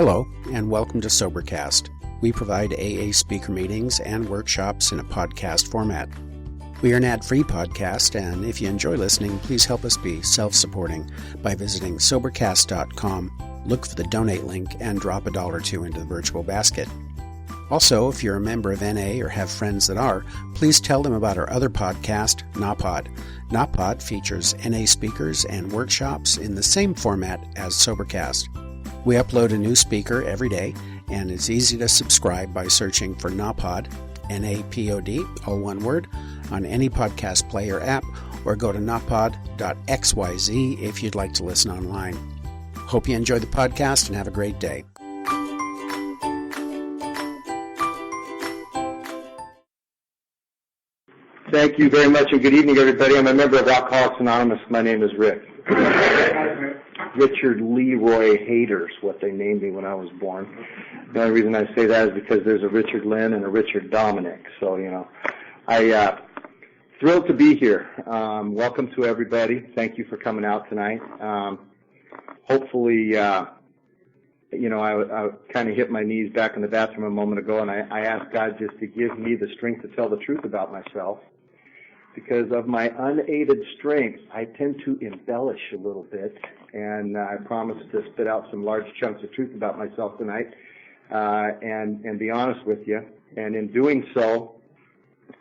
Hello, and welcome to Sobercast. We provide AA speaker meetings and workshops in a podcast format. We are an ad-free podcast, and if you enjoy listening, please help us be self-supporting by visiting Sobercast.com, look for the donate link, and drop $1 or $2 into the virtual basket. Also, if you're a member of NA or have friends that are, please tell them about our other podcast, NAPOD. NAPOD features NA speakers and workshops in the same format as Sobercast. We upload a new speaker every day, and it's easy to subscribe by searching for NAPOD, N-A-P-O-D, all one word, on any podcast player app, or go to napod.xyz if you'd like to listen online. Hope you enjoy the podcast and have a great day. Thank you very much, and good evening, everybody. I'm a member of Alcoholics Anonymous. My name is Rick. Richard Leroy Hayter's what they named me when I was born. The only reason I say that is because there's a Richard Lynn and a Richard Dominic. So, thrilled to be here. Welcome to everybody. Thank you for coming out tonight. Hopefully, I kind of hit my knees back in the bathroom a moment ago, and I asked God just to give me the strength to tell the truth about myself. Because of my unaided strength, I tend to embellish a little bit, and I promise to spit out some large chunks of truth about myself tonight, and be honest with you. And in doing so,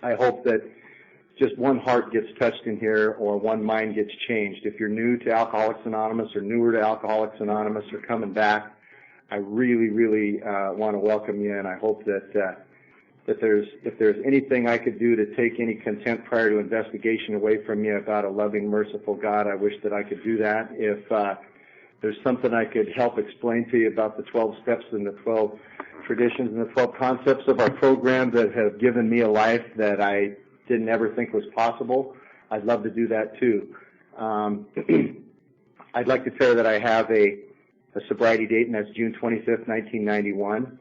I hope that just one heart gets touched in here, or one mind gets changed. If you're new to Alcoholics Anonymous, or newer to Alcoholics Anonymous, or coming back, I really want to welcome you, and I hope that if there's anything I could do to take any contempt prior to investigation away from you about a loving, merciful God, I wish that I could do that. If there's something I could help explain to you about the 12 steps and the 12 traditions and the 12 concepts of our program that have given me a life that I didn't ever think was possible, I'd love to do that too. I'd like to tell you that I have a sobriety date, and that's June 25th, 1991.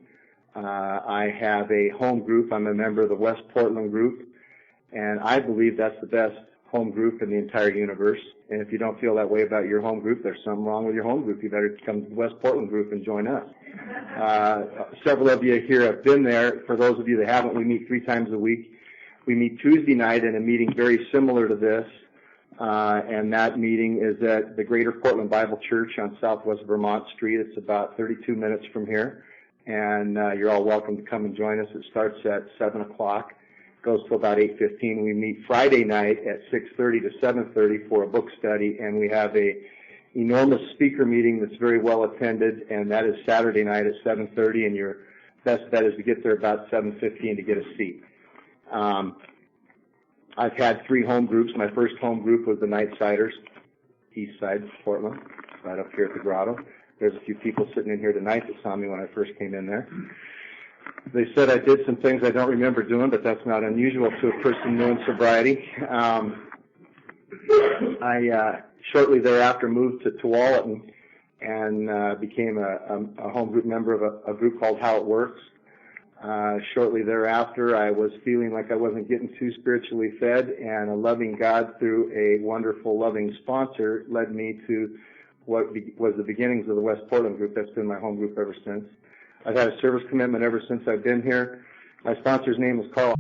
I have a home group. I'm a member of the West Portland group, and I believe that's the best home group in the entire universe. And if you don't feel that way about your home group, there's something wrong with your home group. You better come to the West Portland group and join us. Several of you here have been there. For those of you that haven't, we meet 3 times a week. We meet Tuesday night in a meeting very similar to this, and that meeting is at the Greater Portland Bible Church on Southwest Vermont Street. It's about 32 minutes from here. And you're all welcome to come and join us. It starts at 7 o'clock, goes to about 8:15. We meet Friday night at 6:30 to 7:30 for a book study, and we have a enormous speaker meeting that's very well attended, and that is Saturday night at 7:30, and your best bet is to get there about 7:15 to get a seat. I've had 3 home groups. My first home group was the Nightsiders, East Side, Portland, right up here at the Grotto. There's a few people sitting in here tonight that saw me when I first came in there. They said I did some things I don't remember doing, but that's not unusual to a person new in sobriety. I shortly thereafter moved to Tualatin and became a home group member of a group called How It Works. Shortly thereafter, I was feeling like I wasn't getting too spiritually fed, and a loving God through a wonderful, loving sponsor led me to what was the beginnings of the West Portland group. That's been my home group ever since. I've had a service commitment ever since I've been here. My sponsor's name is Carl,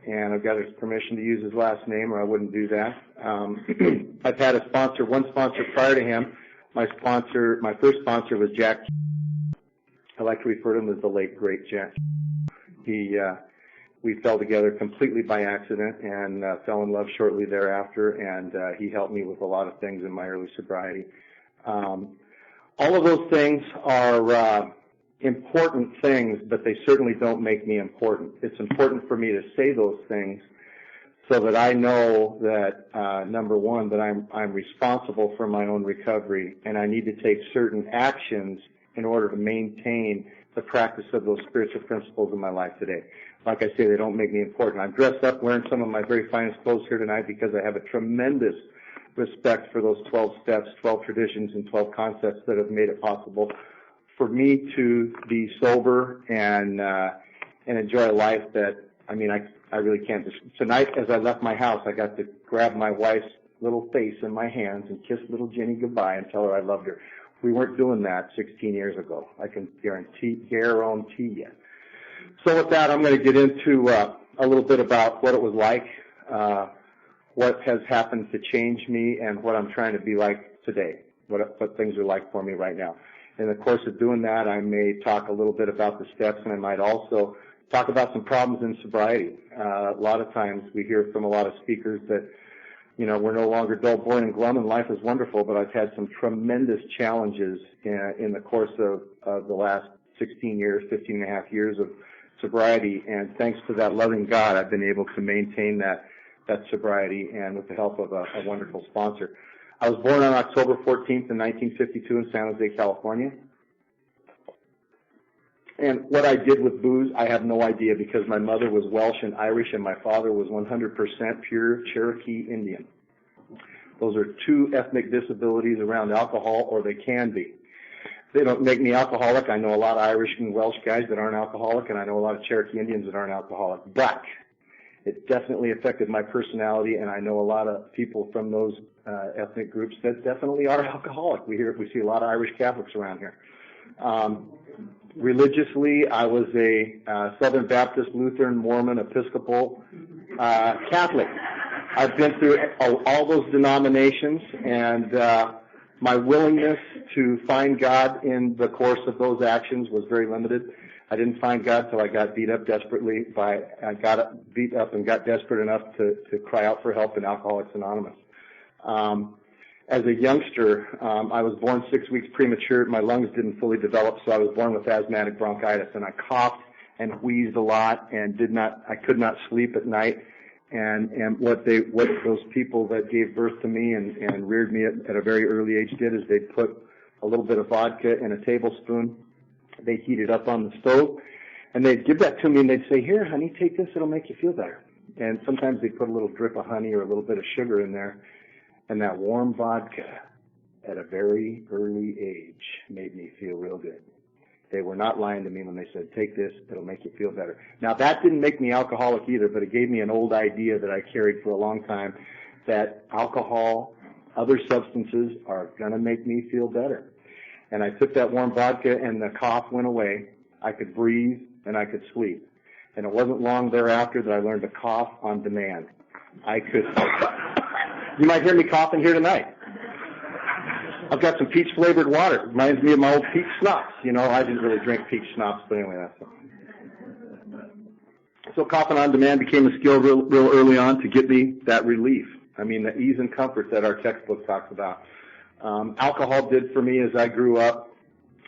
and I've got his permission to use his last name, or I wouldn't do that. I've had one sponsor prior to him. My first sponsor was Jack. I like to refer to him as the late, great Jack. We fell together completely by accident and fell in love shortly thereafter, and he helped me with a lot of things in my early sobriety. All of those things are important things, but they certainly don't make me important. It's important for me to say those things so that I know that, number one, that I'm responsible for my own recovery, and I need to take certain actions in order to maintain the practice of those spiritual principles in my life today. Like I say, they don't make me important. I'm dressed up wearing some of my very finest clothes here tonight because I have a tremendous respect for those 12 steps, 12 traditions, and 12 concepts that have made it possible for me to be sober and enjoy a life that, I really can't. Tonight, as I left my house, I got to grab my wife's little face in my hands and kiss little Jenny goodbye and tell her I loved her. We weren't doing that 16 years ago. I can guarantee you. So with that, I'm going to get into a little bit about what it was like, what has happened to change me, and what I'm trying to be like today, what things are like for me right now. In the course of doing that, I may talk a little bit about the steps, and I might also talk about some problems in sobriety. A lot of times we hear from a lot of speakers that, you know, we're no longer dull, boring, and glum, and life is wonderful, but I've had some tremendous challenges in the course of the last 16 years, 15 and a half years of sobriety, and thanks to that loving God, I've been able to maintain that sobriety, and with the help of a wonderful sponsor. I was born on October 14th in 1952 in San Jose, California. And what I did with booze, I have no idea, because my mother was Welsh and Irish, and my father was 100% pure Cherokee Indian. Those are two ethnic disabilities around alcohol, or they can be. They don't make me alcoholic. I know a lot of Irish and Welsh guys that aren't alcoholic, and I know a lot of Cherokee Indians that aren't alcoholic. But it definitely affected my personality, and I know a lot of people from those ethnic groups that definitely are alcoholic. We see a lot of Irish Catholics around here. Religiously, I was a Southern Baptist, Lutheran, Mormon, Episcopal, Catholic. I've been through all those denominations, and my willingness to find God in the course of those actions was very limited. I didn't find God till I got beat up desperately I got beat up and got desperate enough to cry out for help in Alcoholics Anonymous. As a youngster, I was born 6 weeks premature. My lungs didn't fully develop, so I was born with asthmatic bronchitis, and I coughed and wheezed a lot and I could not sleep at night. And what those people that gave birth to me and reared me at a very early age did is they'd put a little bit of vodka in a tablespoon. They'd heat it up on the stove, and they'd give that to me, and they'd say, "Here, honey, take this. It'll make you feel better." And sometimes they'd put a little drip of honey or a little bit of sugar in there. And that warm vodka at a very early age made me feel real good. They were not lying to me when they said, "Take this, it'll make you feel better." Now, that didn't make me alcoholic either, but it gave me an old idea that I carried for a long time, that alcohol, other substances are going to make me feel better. And I took that warm vodka, and the cough went away. I could breathe, and I could sleep. And it wasn't long thereafter that I learned to cough on demand. You might hear me coughing here tonight. I've got some peach-flavored water. It reminds me of my old peach schnapps. You know, I didn't really drink peach schnapps, but anyway, that's it. So coughing on demand became a skill real early on to get me that relief. I mean, the ease and comfort that our textbook talks about. Alcohol did for me as I grew up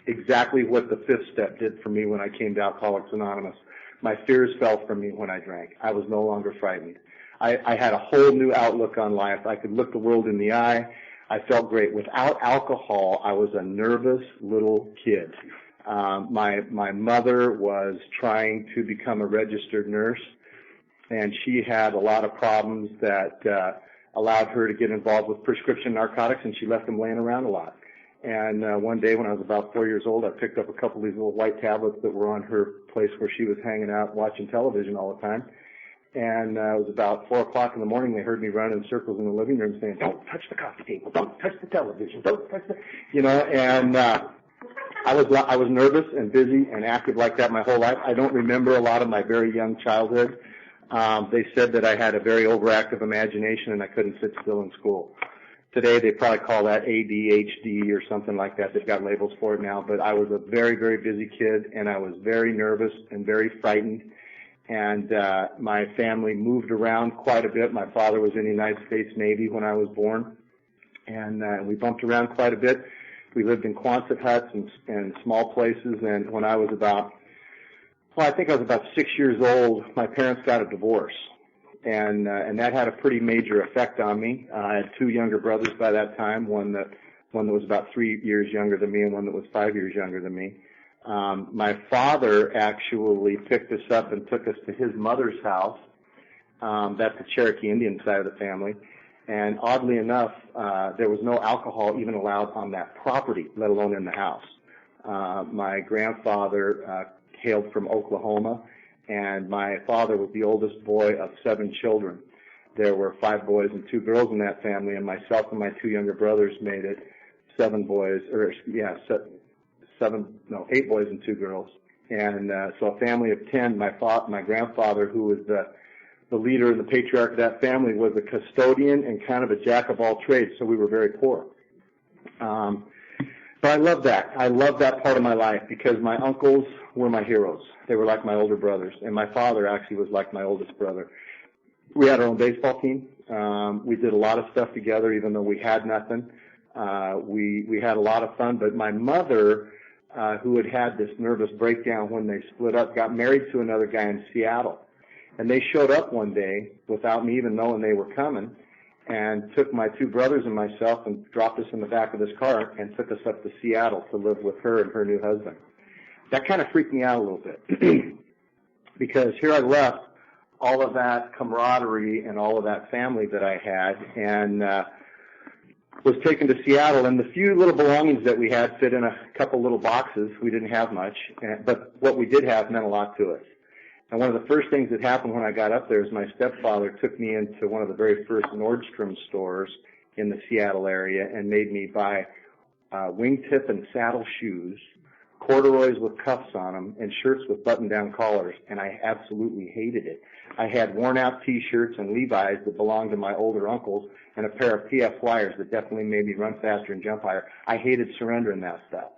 exactly what the fifth step did for me when I came to Alcoholics Anonymous. My fears fell from me when I drank. I was no longer frightened. I had a whole new outlook on life. I could look the world in the eye. I felt great. Without alcohol, I was a nervous little kid. My mother was trying to become a registered nurse, and she had a lot of problems that allowed her to get involved with prescription narcotics, and she left them laying around a lot. And one day when I was about 4 years old, I picked up a couple of these little white tablets that were on her place where she was hanging out watching television all the time. And it was about 4 o'clock in the morning. They heard me run in circles in the living room saying, "Don't touch the coffee table. Don't touch the television. Don't touch the," you know. And I was nervous and busy and acted like that my whole life. I don't remember a lot of my very young childhood. They said that I had a very overactive imagination and I couldn't sit still in school. Today they probably call that ADHD or something like that. They've got labels for it now. But I was a very, very busy kid, and I was very nervous and very frightened. And my family moved around quite a bit. My father was in the United States Navy when I was born, and we bumped around quite a bit. We lived in Quonset huts and small places, and when I was I think I was about 6 years old, my parents got a divorce, and that had a pretty major effect on me. I had two younger brothers by that time, one that was about 3 years younger than me and one that was 5 years younger than me. My father actually picked us up and took us to his mother's house. That's the Cherokee Indian side of the family. And oddly enough, there was no alcohol even allowed on that property, let alone in the house. My grandfather hailed from Oklahoma, and my father was the oldest boy of 7 children. There were 5 boys and 2 girls in that family, and myself and my 2 younger brothers made it 8 boys and 2 girls. And so a family of 10. My grandfather, who was the leader and the patriarch of that family, was a custodian and kind of a jack of all trades, so we were very poor. But I love that. I love that part of my life because my uncles were my heroes. They were like my older brothers, and my father actually was like my oldest brother. We had our own baseball team. We did a lot of stuff together, even though we had nothing. We had a lot of fun, but my mother, who had this nervous breakdown when they split up, got married to another guy in Seattle. And they showed up one day without me even knowing they were coming, and took my 2 brothers and myself and dropped us in the back of this car and took us up to Seattle to live with her and her new husband. That kind of freaked me out a little bit because here I left all of that camaraderie and all of that family that I had, and was taken to Seattle, and the few little belongings that we had fit in a couple little boxes. We didn't have much, but what we did have meant a lot to us. And one of the first things that happened when I got up there is my stepfather took me into one of the very first Nordstrom stores in the Seattle area and made me buy wingtip and saddle shoes, corduroys with cuffs on them, and shirts with button-down collars, and I absolutely hated it. I had worn-out T-shirts and Levi's that belonged to my older uncles and a pair of PF Flyers that definitely made me run faster and jump higher. I hated surrendering that stuff.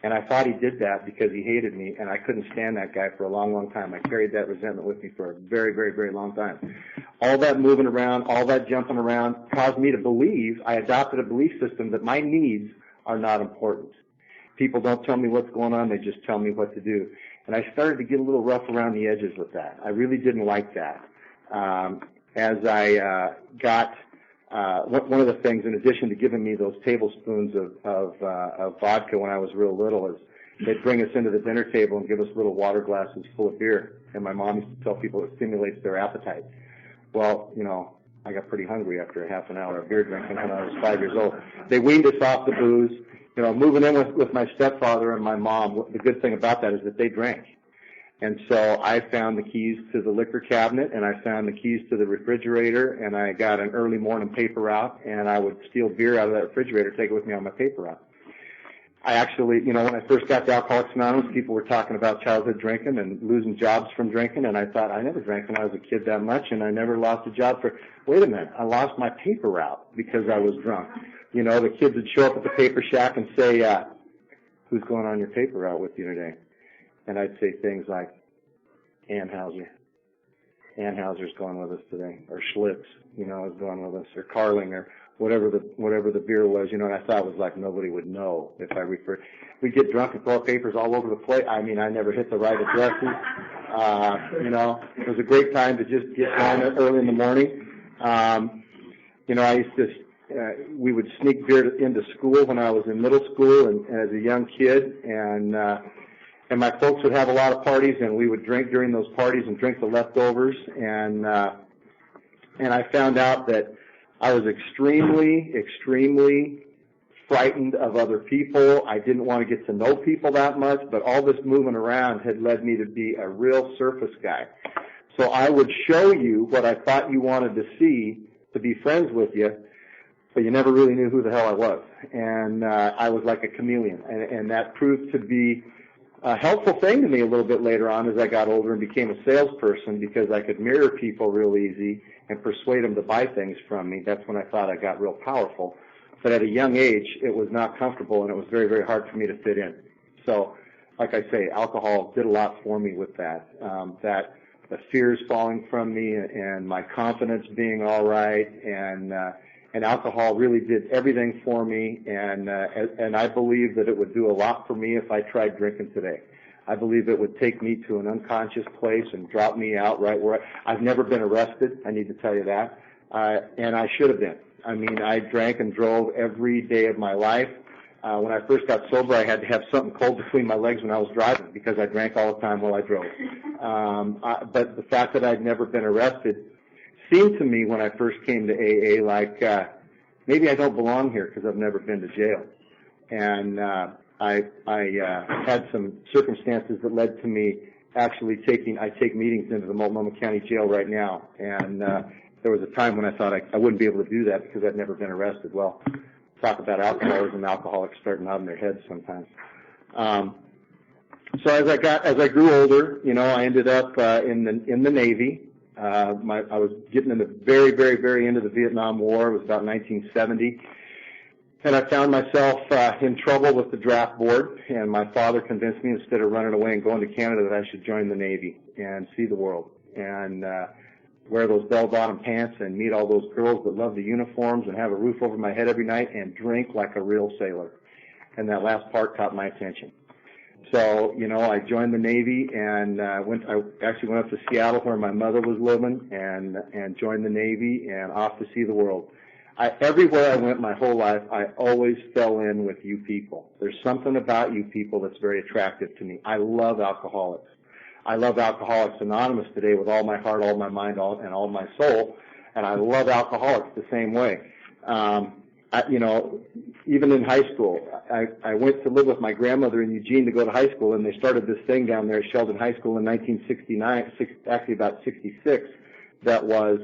And I thought he did that because he hated me, and I couldn't stand that guy for a long, long time. I carried that resentment with me for a very, very, very long time. All that moving around, all that jumping around caused me to believe, I adopted a belief system that my needs are not important. People don't tell me what's going on, they just tell me what to do. And I started to get a little rough around the edges with that. I really didn't like that. As I got one of the things, in addition to giving me those tablespoons of vodka when I was real little, is they'd bring us into the dinner table and give us little water glasses full of beer. And my mom used to tell people it stimulates their appetite. Well, you know, I got pretty hungry after a half an hour of beer drinking when I was 5 years old. They weaned us off the booze. You know, moving in with my stepfather and my mom, the good thing about that is that they drank. And so I found the keys to the liquor cabinet, and I found the keys to the refrigerator, and I got an early morning paper route, and I would steal beer out of that refrigerator, take it with me on my paper route. I actually, you know, when I first got to Alcoholics Anonymous, people were talking about childhood drinking and losing jobs from drinking, and I thought, I never drank when I was a kid that much, and I never lost a job for, wait a minute, I lost my paper route because I was drunk. You know, the kids would show up at the paper shack and say, who's going on your paper route with you today? And I'd say things like, Ann Hauser. Ann Hauser's going with us today. Or Schlitz, you know, is going with us. Or Carling, or whatever the beer was, you know, and I thought it was like nobody would know if I referred. We'd get drunk and throw papers all over the place. I mean, I never hit the right addresses. You know, it was a great time to just get going early in the morning. You know, I used to, we would sneak beer into school when I was in middle school and as a young kid, and my folks would have a lot of parties, and we would drink during those parties and drink the leftovers, and I found out that I was extremely, extremely frightened of other people. I didn't want to get to know people that much, but all this moving around had led me to be a real surface guy. So I would show you what I thought you wanted to see to be friends with you, but you never really knew who the hell I was. And I was like a chameleon, and that proved to be a helpful thing to me a little bit later on as I got older and became a salesperson, because I could mirror people real easy and persuade them to buy things from me. That's when I thought I got real powerful. But at a young age, it was not comfortable, and it was very, very hard for me to fit in. So, like I say, alcohol did a lot for me with that. That the fears falling from me and my confidence being all right, and alcohol really did everything for me, and I believe that it would do a lot for me if I tried drinking today. I believe it would take me to an unconscious place and drop me out right where I've never been arrested, I need to tell you that, and I should have been. I mean, I drank and drove every day of my life. When I first got sober, I had to have something cold between my legs when I was driving because I drank all the time while I drove. But the fact that I'd never been arrested seemed to me when I first came to AA like maybe I don't belong here because I've never been to jail. And I had some circumstances that led to me actually I take meetings into the Multnomah County Jail right now. And there was a time when I thought I wouldn't be able to do that because I'd never been arrested. Well, talk about alcoholism, alcoholics starting out in their heads sometimes. So as I grew older, I ended up in the Navy. I was getting in the very, very, very end of the Vietnam War. It was about 1970. And I found myself in trouble with the draft board, and my father convinced me, instead of running away and going to Canada, that I should join the Navy and see the world and wear those bell-bottom pants and meet all those girls that love the uniforms and have a roof over my head every night and drink like a real sailor. And that last part caught my attention. So, I joined the Navy and I actually went up to Seattle where my mother was living and joined the Navy and off to see the world. Everywhere I went my whole life, I always fell in with you people. There's something about you people that's very attractive to me. I love alcoholics. I love Alcoholics Anonymous today with all my heart, all my mind, and all my soul, and I love alcoholics the same way. Even in high school, I went to live with my grandmother in Eugene to go to high school, and they started this thing down there at Sheldon High School in 1969, actually about 66, that was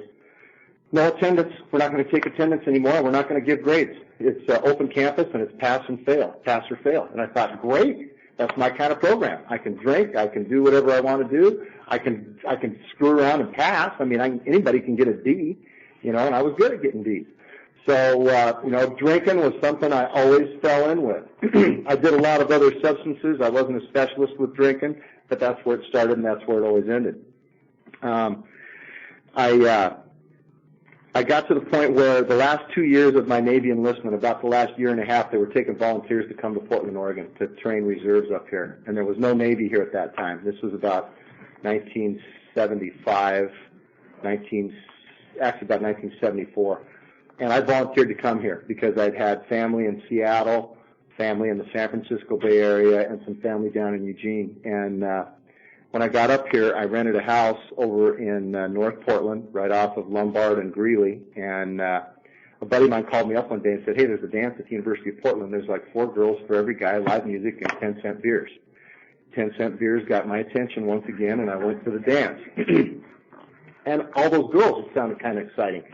no attendance. We're not going to take attendance anymore. We're not going to give grades. It's open campus, and it's pass and fail, pass or fail. And I thought, great. That's my kind of program. I can drink. I can do whatever I want to do. I can screw around and pass. I mean, anybody can get a D, and I was good at getting Ds. So, drinking was something I always fell in with. I did a lot of other substances. I wasn't a specialist with drinking, but that's where it started and that's where it always ended. I got to the point where the last 2 years of my Navy enlistment, about the last year and a half, they were taking volunteers to come to Portland, Oregon to train reserves up here. And there was no Navy here at that time. This was about 1975, about 1974. And I volunteered to come here because I'd had family in Seattle, family in the San Francisco Bay Area, and some family down in Eugene. And when I got up here, I rented a house over in North Portland, right off of Lombard and Greeley. And a buddy of mine called me up one day and said, hey, there's a dance at the University of Portland. There's like 4 girls for every guy, live music, and 10-cent beers. 10-cent beers got my attention once again, and I went to the dance. And all those girls, it sounded kind of exciting.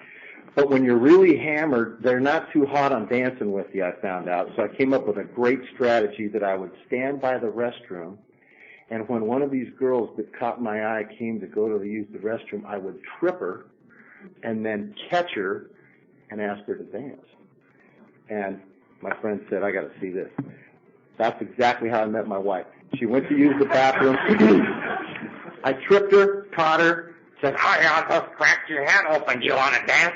But when you're really hammered, they're not too hot on dancing with you, I found out. So I came up with a great strategy that I would stand by the restroom, and when one of these girls that caught my eye came to go to use the restroom, I would trip her and then catch her and ask her to dance. And my friend said, I got to see this. That's exactly how I met my wife. She went to use the bathroom. I tripped her, caught her, said, I'll just crack your head open. Do you want to dance?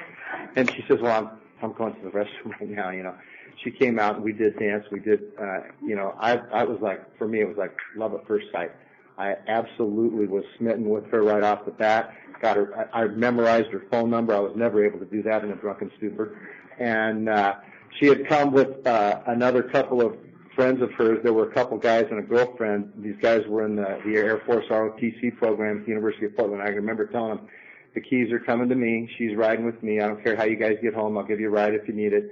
And she says, well, I'm going to the restroom right now, She came out and we did dance. We did, I was like, for me, it was like love at first sight. I absolutely was smitten with her right off the bat. Got her, I memorized her phone number. I was never able to do that in a drunken stupor. And she had come with another couple of friends of hers. There were a couple guys and a girlfriend. These guys were in the Air Force ROTC program at the University of Portland. I remember telling them, the keys are coming to me. She's riding with me. I don't care how you guys get home. I'll give you a ride if you need it.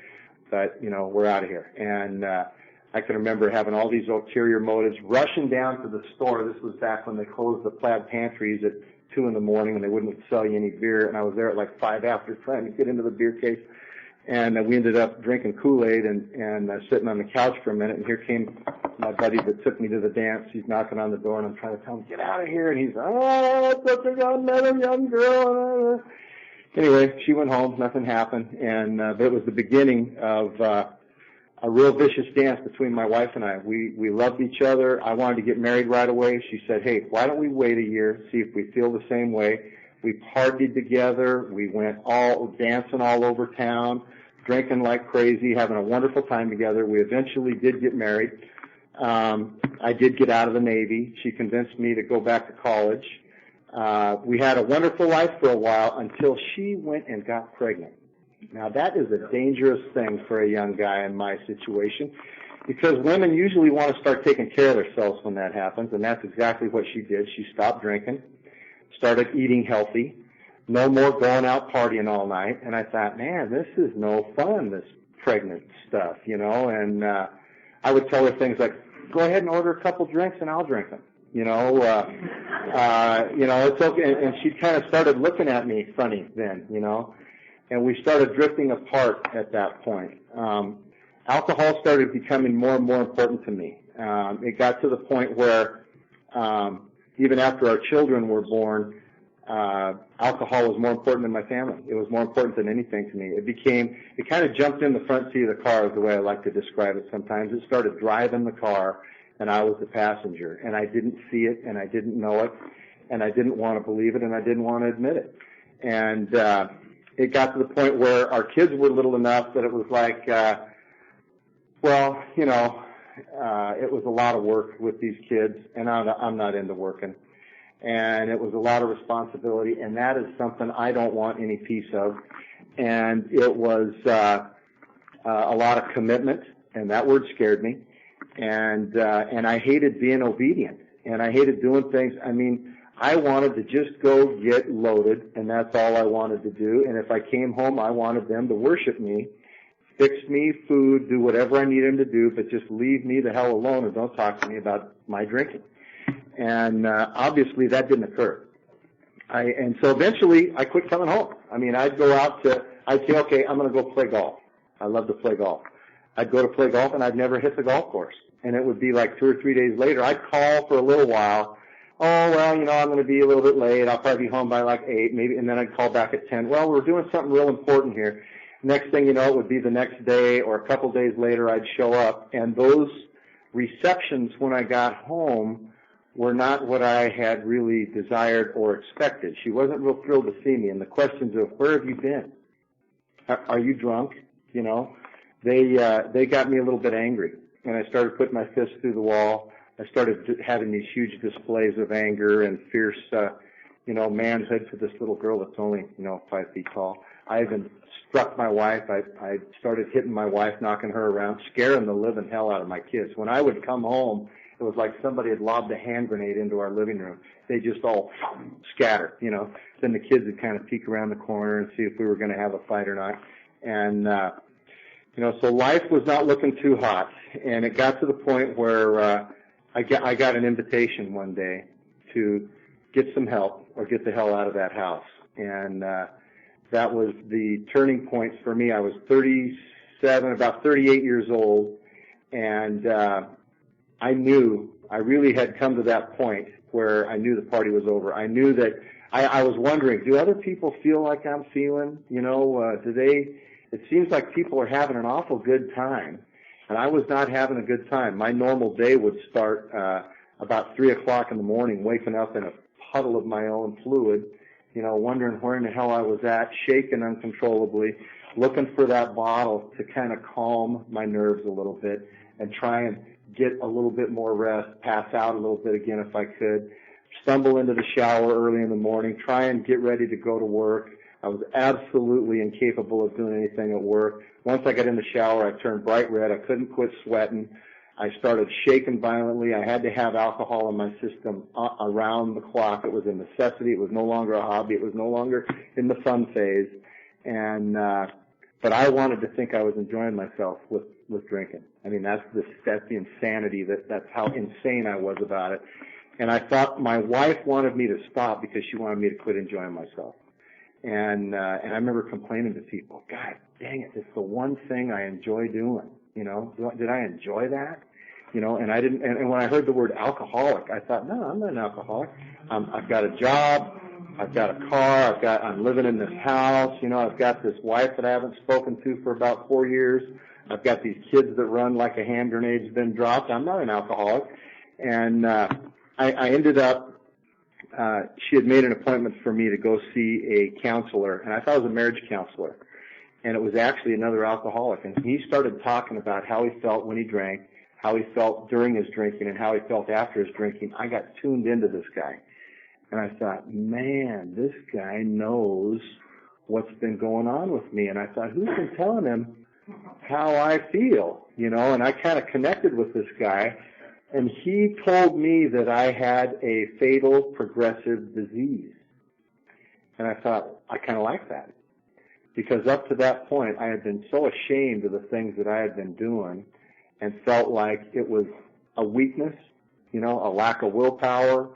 But, we're out of here. And I can remember having all these ulterior motives, rushing down to the store. This was back when they closed the plaid pantries at 2 in the morning and they wouldn't sell you any beer. And I was there at like 5 after trying to get into the beer case. And we ended up drinking Kool-Aid and sitting on the couch for a minute. And here came my buddy that took me to the dance. He's knocking on the door, and I'm trying to tell him, get out of here. And he's, such another young girl. Anyway, she went home. Nothing happened. And it was the beginning of a real vicious dance between my wife and I. We loved each other. I wanted to get married right away. She said, hey, why don't we wait a year, see if we feel the same way. We partied together. We went dancing all over town, drinking like crazy, having a wonderful time together. We eventually did get married. I did get out of the Navy. She convinced me to go back to college. We had a wonderful life for a while until she went and got pregnant. Now, that is a dangerous thing for a young guy in my situation because women usually want to start taking care of themselves when that happens, and that's exactly what she did. She stopped drinking, started eating healthy, no more going out partying all night. And I thought, man, this is no fun, this pregnant stuff, and I would tell her things like, go ahead and order a couple drinks and I'll drink them. It's okay. And she kind of started looking at me funny then, and we started drifting apart at that point. alcohol started becoming more and more important to me. It got to the point where even after our children were born, alcohol was more important than my family. It was more important than anything to me. It kind of jumped in the front seat of the car is the way I like to describe it sometimes. It started driving the car, and I was the passenger, and I didn't see it, and I didn't know it, and I didn't want to believe it, and I didn't want to admit it. And it got to the point where our kids were little enough that it was like, it was a lot of work with these kids, and I'm not into working. And it was a lot of responsibility, and that is something I don't want any piece of. And it was a lot of commitment, and that word scared me. And I hated being obedient, and I hated doing things. I mean, I wanted to just go get loaded, and that's all I wanted to do. And if I came home, I wanted them to worship me, fix me food, do whatever I needed them to do, but just leave me the hell alone and don't talk to me about my drinking. And obviously that didn't occur. And so eventually I quit coming home. I mean, I'd say, okay, I'm going to go play golf. I love to play golf. I'd go to play golf, and I'd never hit the golf course. And it would be like 2 or 3 days later, I'd call for a little while. Oh, well, I'm going to be a little bit late. I'll probably be home by like 8, maybe, and then I'd call back at 10. Well, we're doing something real important here. Next thing you know, it would be the next day or a couple days later I'd show up, and those receptions when I got home were not what I had really desired or expected. She wasn't real thrilled to see me, and the questions of, where have you been? Are you drunk? They got me a little bit angry, and I started putting my fists through the wall. I started having these huge displays of anger and fierce, manhood for this little girl that's only, 5 feet tall. I even struck my wife. I started hitting my wife, knocking her around, scaring the living hell out of my kids. When I would come home, it was like somebody had lobbed a hand grenade into our living room. They just all scattered, Then the kids would kind of peek around the corner and see if we were going to have a fight or not. And, so life was not looking too hot. And it got to the point where I got an invitation one day to get some help or get the hell out of that house. And that was the turning point for me. I was 37, about 38 years old, and I knew I really had come to that point where I knew the party was over. I knew that I was wondering, do other people feel like I'm feeling? Do they? It seems like people are having an awful good time, and I was not having a good time. My normal day would start about 3 o'clock in the morning, waking up in a puddle of my own fluid, wondering where in the hell I was at, shaking uncontrollably, looking for that bottle to kind of calm my nerves a little bit and try and get a little bit more rest, pass out a little bit again if I could, stumble into the shower early in the morning, try and get ready to go to work. I was absolutely incapable of doing anything at work. Once I got in the shower, I turned bright red. I couldn't quit sweating. I started shaking violently. I had to have alcohol in my system around the clock. It was a necessity. It was no longer a hobby. It was no longer in the fun phase. And but I wanted to think I was enjoying myself with drinking. I mean, that's the insanity. That's how insane I was about it. And I thought my wife wanted me to stop because she wanted me to quit enjoying myself. And I remember complaining to people, God dang it, it's the one thing I enjoy doing. Did I enjoy that? And I didn't. And when I heard the word alcoholic, I thought, no, I'm not an alcoholic. I've got a job, I've got a car, I'm living in this house. I've got this wife that I haven't spoken to for about 4 years. I've got these kids that run like a hand grenade's been dropped. I'm not an alcoholic. And I ended up. She had made an appointment for me to go see a counselor, and I thought it was a marriage counselor. And it was actually another alcoholic. And he started talking about how he felt when he drank, how he felt during his drinking, and how he felt after his drinking. I got tuned into this guy. And I thought, man, this guy knows what's been going on with me. And I thought, who's been telling him how I feel? And I kind of connected with this guy. And he told me that I had a fatal progressive disease. And I thought, I kind of like that. Because up to that point, I had been so ashamed of the things that I had been doing and felt like it was a weakness, a lack of willpower.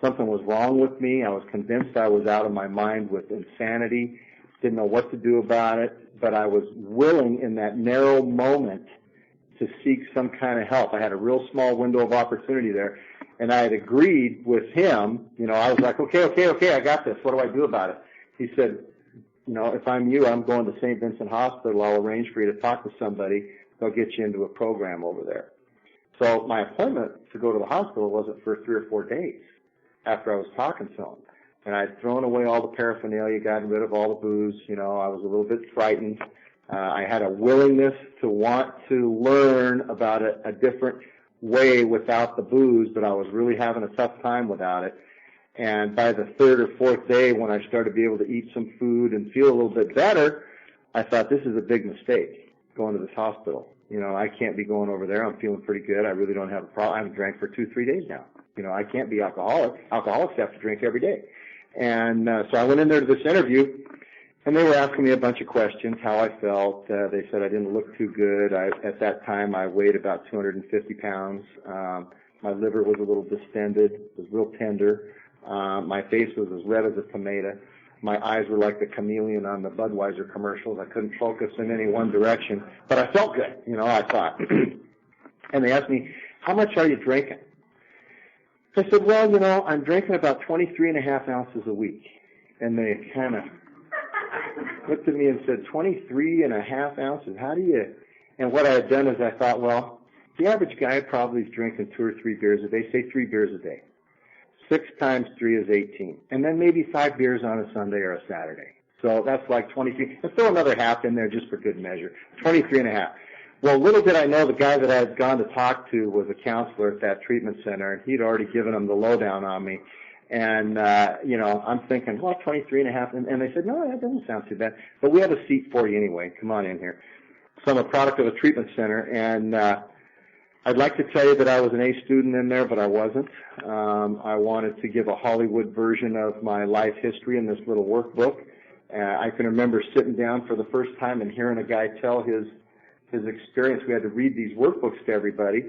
Something was wrong with me. I was convinced I was out of my mind with insanity. Didn't know what to do about it. But I was willing in that narrow moment to seek some kind of help. I had a real small window of opportunity there, and I had agreed with him. I was like, okay, I got this. What do I do about it? He said, if I'm you, I'm going to St. Vincent Hospital. I'll arrange for you to talk to somebody. They'll get you into a program over there. So my appointment to go to the hospital wasn't for 3 or 4 days after I was talking to him. And I'd thrown away all the paraphernalia, gotten rid of all the booze. I was a little bit frightened. I had a willingness to want to learn about a different way without the booze, but I was really having a tough time without it. And by the 3rd or 4th day, when I started to be able to eat some food and feel a little bit better, I thought, this is a big mistake, going to this hospital. I can't be going over there. I'm feeling pretty good. I really don't have a problem. I haven't drank for 2-3 days now. I can't be alcoholic. Alcoholics have to drink every day. And so I went in there to this interview, and they were asking me a bunch of questions, how I felt. They said I didn't look too good. At that time, I weighed about 250 pounds. My liver was a little distended. It was real tender. My face was as red as a tomato. My eyes were like the chameleon on the Budweiser commercials. I couldn't focus in any one direction, but I felt good, I thought. And they asked me, how much are you drinking? I said, well, I'm drinking about 23.5 ounces a week. And they kind of looked at me and said, 23.5 ounces? How do you? And what I had done is I thought, well, the average guy probably is drinking 2 or 3 beers a day, say 3 beers a day. 6 times 3 is 18. And then maybe 5 beers on a Sunday or a Saturday. So that's like 23. And throw another half in there just for good measure. 23.5. Well, little did I know the guy that I had gone to talk to was a counselor at that treatment center, and he'd already given him the lowdown on me. And, I'm thinking, well, 23.5. And they said, no, that doesn't sound too bad. But we have a seat for you anyway. Come on in here. So I'm a product of a treatment center, and I'd like to tell you that I was an A student in there, but I wasn't. I wanted to give a Hollywood version of my life history in this little workbook. I can remember sitting down for the first time and hearing a guy tell his experience. We had to read these workbooks to everybody.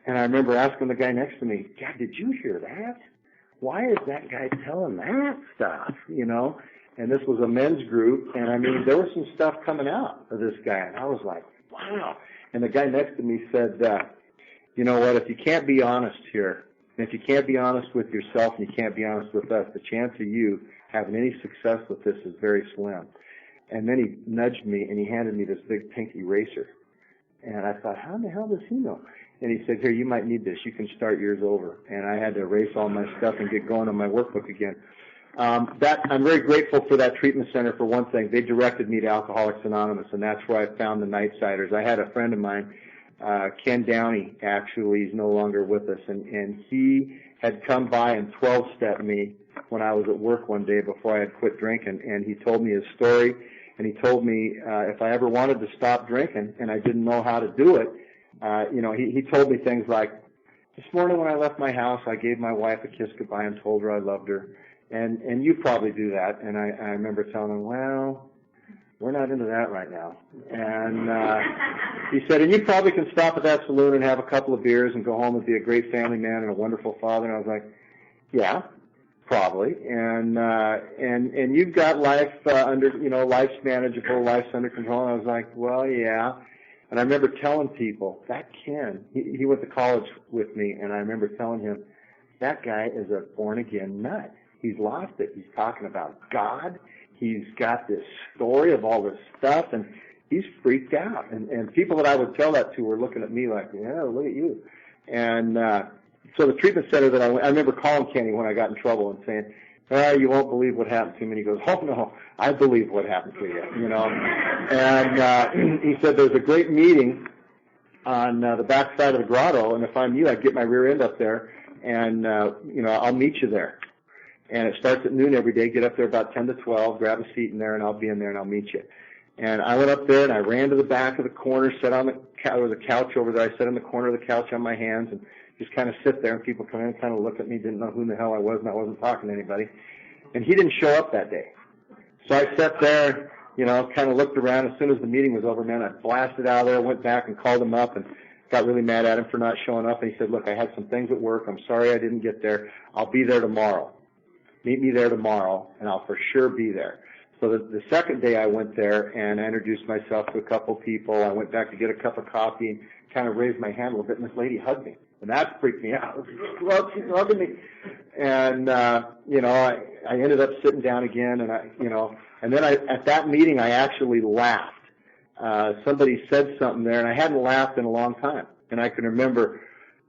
And I remember asking the guy next to me, God, did you hear that? Why is that guy telling that stuff, And this was a men's group, and there was some stuff coming out of this guy, and I was like, wow. And the guy next to me said, you know what, if you can't be honest here, and if you can't be honest with yourself and you can't be honest with us, the chance of you having any success with this is very slim. And then he nudged me, and he handed me this big pink eraser. And I thought, how in the hell does he know? And he said, here, you might need this. You can start yours over. And I had to erase all my stuff and get going on my workbook again. I'm very grateful for that treatment center for one thing. They directed me to Alcoholics Anonymous, and that's where I found the Nightsiders. I had a friend of mine, Ken Downey, actually, he's no longer with us, and he had come by and 12-stepped me when I was at work one day before I had quit drinking, and he told me his story, and he told me if I ever wanted to stop drinking and I didn't know how to do it, he told me things like, this morning when I left my house, I gave my wife a kiss goodbye and told her I loved her, and you probably do that. And I remember telling him, well, we're not into that right now. And he said, and you probably can stop at that saloon and have a couple of beers and go home and be a great family man and a wonderful father. And I was like, yeah, probably. And you've got life life's manageable, life's under control. And I was like, well, yeah. And I remember telling people, that Ken, he went to college with me, and I remember telling him, that guy is a born-again nut. He's lost it. He's talking about God. He's got this story of all this stuff, and he's freaked out. And people that I would tell that to were looking at me like, yeah, look at you. And so the treatment center that I remember calling Kenny when I got in trouble and saying, you won't believe what happened to me. And he goes, oh, no, I believe what happened to you, And he said, there's a great meeting on the back side of the grotto, and if I'm you, I'd get my rear end up there, and, I'll meet you there. And it starts at noon every day. Get up there about 10 to 12, grab a seat in there, and I'll be in there, and I'll meet you. And I went up there, and I ran to the back of the corner, sat on the couch. There was a couch over there. I sat in the corner of the couch on my hands and just kind of sit there, and people come in and kind of look at me, didn't know who the hell I was, and I wasn't talking to anybody. And he didn't show up that day. So I sat there, kind of looked around. As soon as the meeting was over, man, I blasted out of there, went back and called him up and got really mad at him for not showing up. And he said, look, I had some things at work. I'm sorry I didn't get there. I'll be there tomorrow. Meet me there tomorrow, and I'll for sure be there. So the second day I went there and I introduced myself to a couple people. I went back to get a cup of coffee and kind of raised my hand a little bit, and this lady hugged me. And that freaked me out. Well, she's hugging me. And, I ended up sitting down again, and then at that meeting I actually laughed. Somebody said something there, and I hadn't laughed in a long time. And I can remember,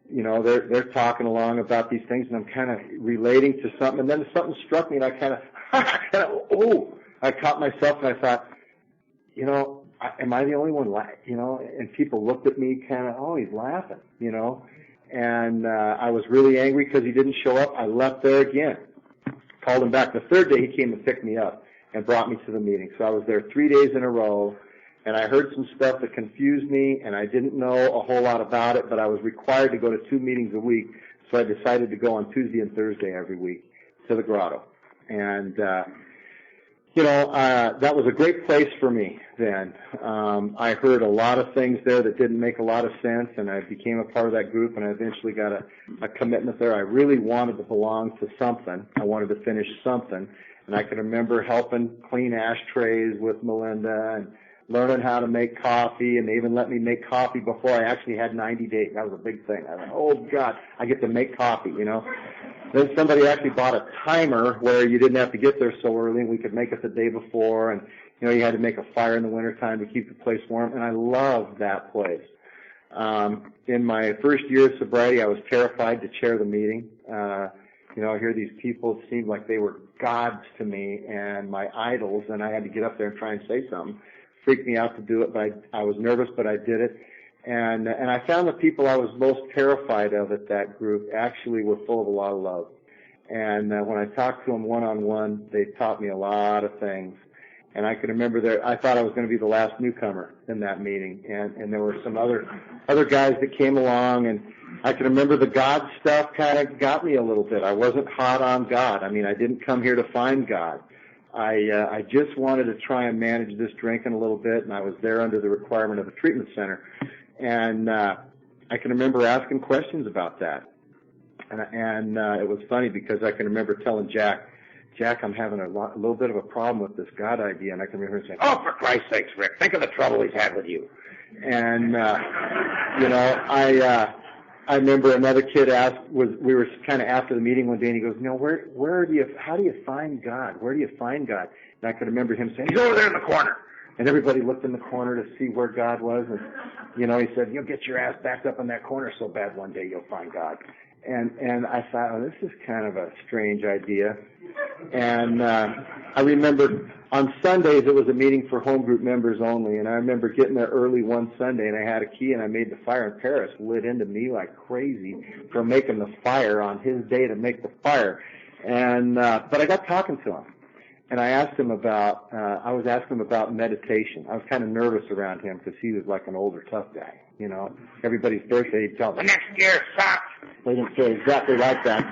they're talking along about these things, and I'm kind of relating to something, and then something struck me, and I I caught myself, and I thought, am I the only one and people looked at me kind of, he's laughing, and I was really angry because he didn't show up. I left there again, called him back. The third day he came to pick me up and brought me to the meeting. So I was there 3 days in a row, and I heard some stuff that confused me, and I didn't know a whole lot about it, but I was required to go to 2 meetings a week, so I decided to go on Tuesday and Thursday every week to the grotto. And that was a great place for me then. I heard a lot of things there that didn't make a lot of sense, and I became a part of that group, and I eventually got a commitment there. I really wanted to belong to something. I wanted to finish something, and I can remember helping clean ashtrays with Melinda and learning how to make coffee, and they even let me make coffee before I actually had 90 days. That was a big thing. I thought, oh, God, I get to make coffee, Then somebody actually bought a timer where you didn't have to get there so early, and we could make it the day before, and, you had to make a fire in the wintertime to keep the place warm, and I loved that place. In my first year of sobriety, I was terrified to chair the meeting. Here these people seemed like they were gods to me and my idols, and I had to get up there and try and say something. Freaked me out to do it, but I was nervous, but I did it. And I found the people I was most terrified of at that group actually were full of a lot of love. And when I talked to them one-on-one, they taught me a lot of things. And I can remember I thought I was going to be the last newcomer in that meeting. And there were some other guys that came along, and I can remember the God stuff kind of got me a little bit. I wasn't hot on God. I mean, I didn't come here to find God. I just wanted to try and manage this drinking a little bit, and I was there under the requirement of a treatment center. And I can remember asking questions about that. And it was funny because I can remember telling Jack, I'm having a little bit of a problem with this God idea. And I can remember saying, oh, for Christ's sakes, Rick, think of the trouble he's had with you. And, I remember another kid we were kind of after the meeting one day, and he goes, how do you find God? Where do you find God? And I can remember him saying, he's over there in the corner. And everybody looked in the corner to see where God was. And, he said, you'll get your ass backed up in that corner so bad one day you'll find God. And I thought, this is kind of a strange idea. And I remember on Sundays it was a meeting for home group members only. And I remember getting there early one Sunday, and I had a key, and I made the fire. And Paris lit into me like crazy for making the fire on his day to make the fire. And but I got talking to him. And I asked him about meditation. I was kind of nervous around him because he was like an older, tough guy. Everybody's birthday, he'd tell them, the next year sucks. They didn't say exactly like that.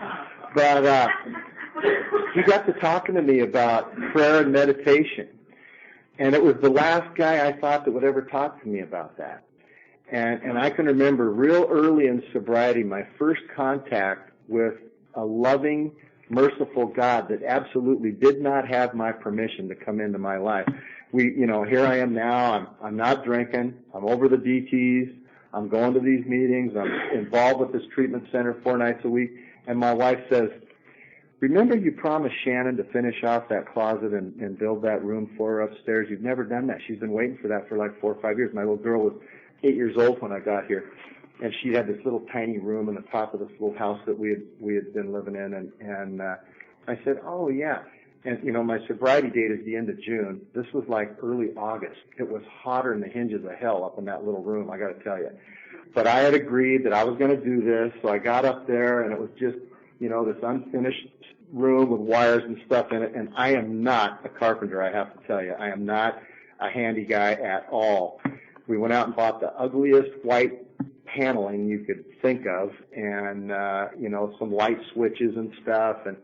But he got to talking to me about prayer and meditation. And it was the last guy I thought that would ever talk to me about that. And I can remember real early in sobriety, my first contact with a loving, merciful God that absolutely did not have my permission to come into my life. Here I am now. I'm not drinking. I'm over the DTs. I'm going to these meetings. I'm involved with this treatment center 4 nights a week. And my wife says, remember you promised Shannon to finish off that closet and build that room for her upstairs? You've never done that. She's been waiting for that for like 4 or 5 years. My little girl was 8 years old when I got here. And she had this little tiny room in the top of this little house that we had been living in, and I said, oh yeah. And my sobriety date is the end of June. This was like early August. It was hotter than the hinges of hell up in that little room, I got to tell you. But I had agreed that I was going to do this, so I got up there, and it was just this unfinished room with wires and stuff in it. And I am not a carpenter, I have to tell you. I am not a handy guy at all. We went out and bought the ugliest white paneling you could think of, and some light switches and stuff, and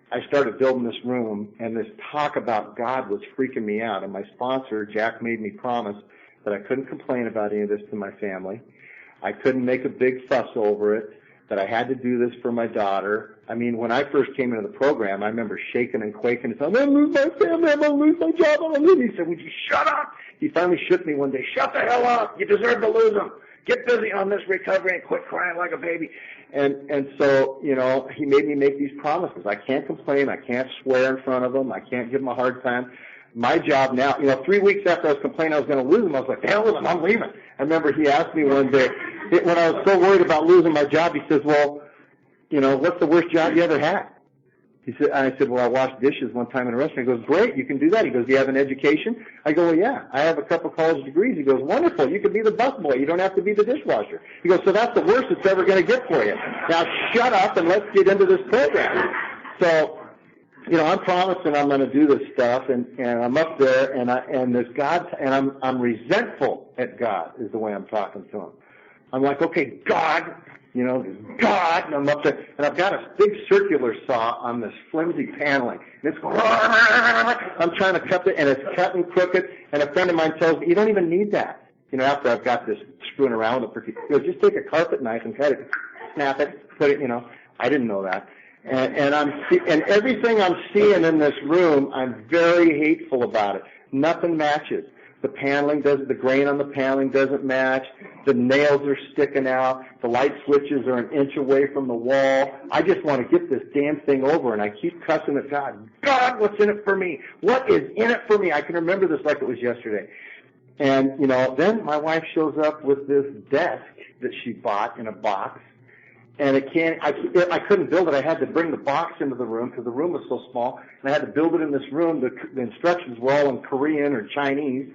I started building this room, and this talk about God was freaking me out. And my sponsor, Jack, made me promise that I couldn't complain about any of this to my family. I couldn't make a big fuss over it, that I had to do this for my daughter. I mean, when I first came into the program, I remember shaking and quaking and saying, I'm going to lose my family, I'm going to lose my job, I'm going to lose. He said, would you shut up? He finally shook me one day. Shut the hell up. You deserve to lose them. Get busy on this recovery and quit crying like a baby. And so, you know, he made me make these promises. I can't complain. I can't swear in front of them. I can't give them a hard time. My job now, you know, 3 weeks after I was complaining I was going to lose them, I was like, the hell with them, I'm leaving. I remember he asked me one day, when I was so worried about losing my job, he says, well, you know, what's the worst job you ever had? He said, I said, well, I washed dishes one time in a restaurant. He goes, great, you can do that. He goes, do you have an education? I go, well, yeah, I have a couple college degrees. He goes, wonderful, you could be the busboy. You don't have to be the dishwasher. He goes, so that's the worst it's ever going to get for you. Now shut up and let's get into this program. So, you know, I'm promising I'm going to do this stuff, and I'm up there, and there's God, and I'm resentful at God is the way I'm talking to him. I'm like, okay, God, you know, God, and I'm up there, and I've got a big circular saw on this flimsy paneling, and it's going, I'm trying to cut it, and it's cutting crooked, and a friend of mine tells me, you don't even need that. You know, after I've got this screwing around with it, he goes, just take a carpet knife and cut it, snap it, put it, you know. I didn't know that. And everything I'm seeing in this room, I'm very hateful about it. Nothing matches. The paneling doesn't, the grain on the paneling doesn't match. The nails are sticking out. The light switches are an inch away from the wall. I just want to get this damn thing over, and I keep cussing at God. God, what's in it for me? What is in it for me? I can remember this like it was yesterday. And, you know, then my wife shows up with this desk that she bought in a box. And I couldn't build it. I had to bring the box into the room because the room was so small. And I had to build it in this room. The instructions were all in Korean or Chinese.